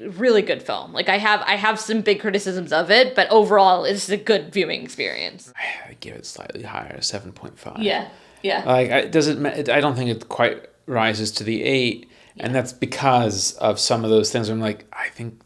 Speaker 1: really good film. Like, I have some big criticisms of it, but overall, it's a good viewing experience.
Speaker 2: I give it slightly higher, 7.5.
Speaker 1: Yeah. Yeah.
Speaker 2: Like, I don't think it quite rises to the 8. Yeah. And that's because of some of those things. I'm like, I think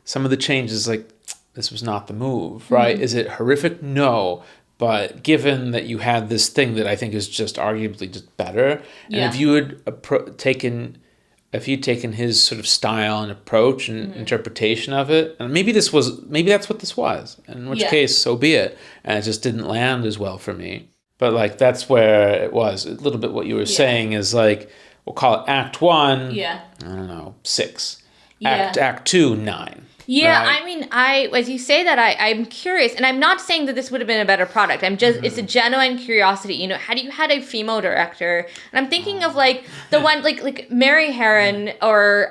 Speaker 2: some of the changes, like, this was not the move, right? Is it horrific? No. But given that you had this thing that I think is just arguably just better, and if you had taken his sort of style and approach and interpretation of it, and maybe that's what this was, in which case, so be it. And it just didn't land as well for me. But like, that's where it was. A little bit what you were saying is like, we'll call it Act 1. Yeah. I don't know, 6. Yeah. Act 2, 9.
Speaker 1: Yeah,
Speaker 2: right?
Speaker 1: I mean, as you say that, I'm curious, and I'm not saying that this would have been a better product. I'm just, it's a genuine curiosity. You know, had you had a female director, and I'm thinking of like the one like Mary Herron or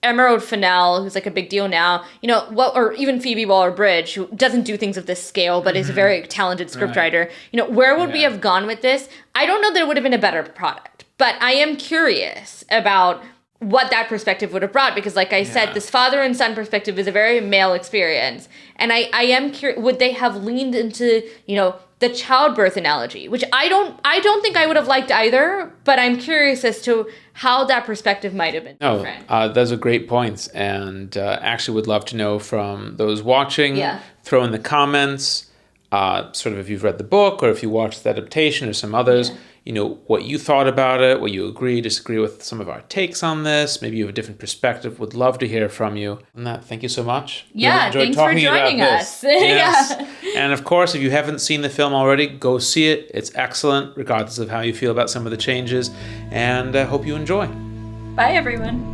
Speaker 1: Emerald Fennell, who's like a big deal now. You know, or even Phoebe Waller-Bridge, who doesn't do things of this scale, but is a very talented scriptwriter. You know, where would we have gone with this? I don't know that it would have been a better product, but I am curious about what that perspective would have brought, because like I said, this father and son perspective is a very male experience, and I am curious, would they have leaned into, you know, the childbirth analogy, which I don't think I would have liked either, but I'm curious as to how that perspective might have been different.
Speaker 2: Those are great points, and actually would love to know from those watching. Throw in the comments sort of if you've read the book or if you watched the adaptation or some others, you know, what you thought about it, what you agree, disagree with some of our takes on this. Maybe you have a different perspective. Would love to hear from you. And that, thank you so much.
Speaker 1: Yeah, thanks for joining us.
Speaker 2: Yes. And of course, if you haven't seen the film already, go see it. It's excellent, regardless of how you feel about some of the changes. And I hope you enjoy.
Speaker 1: Bye, everyone.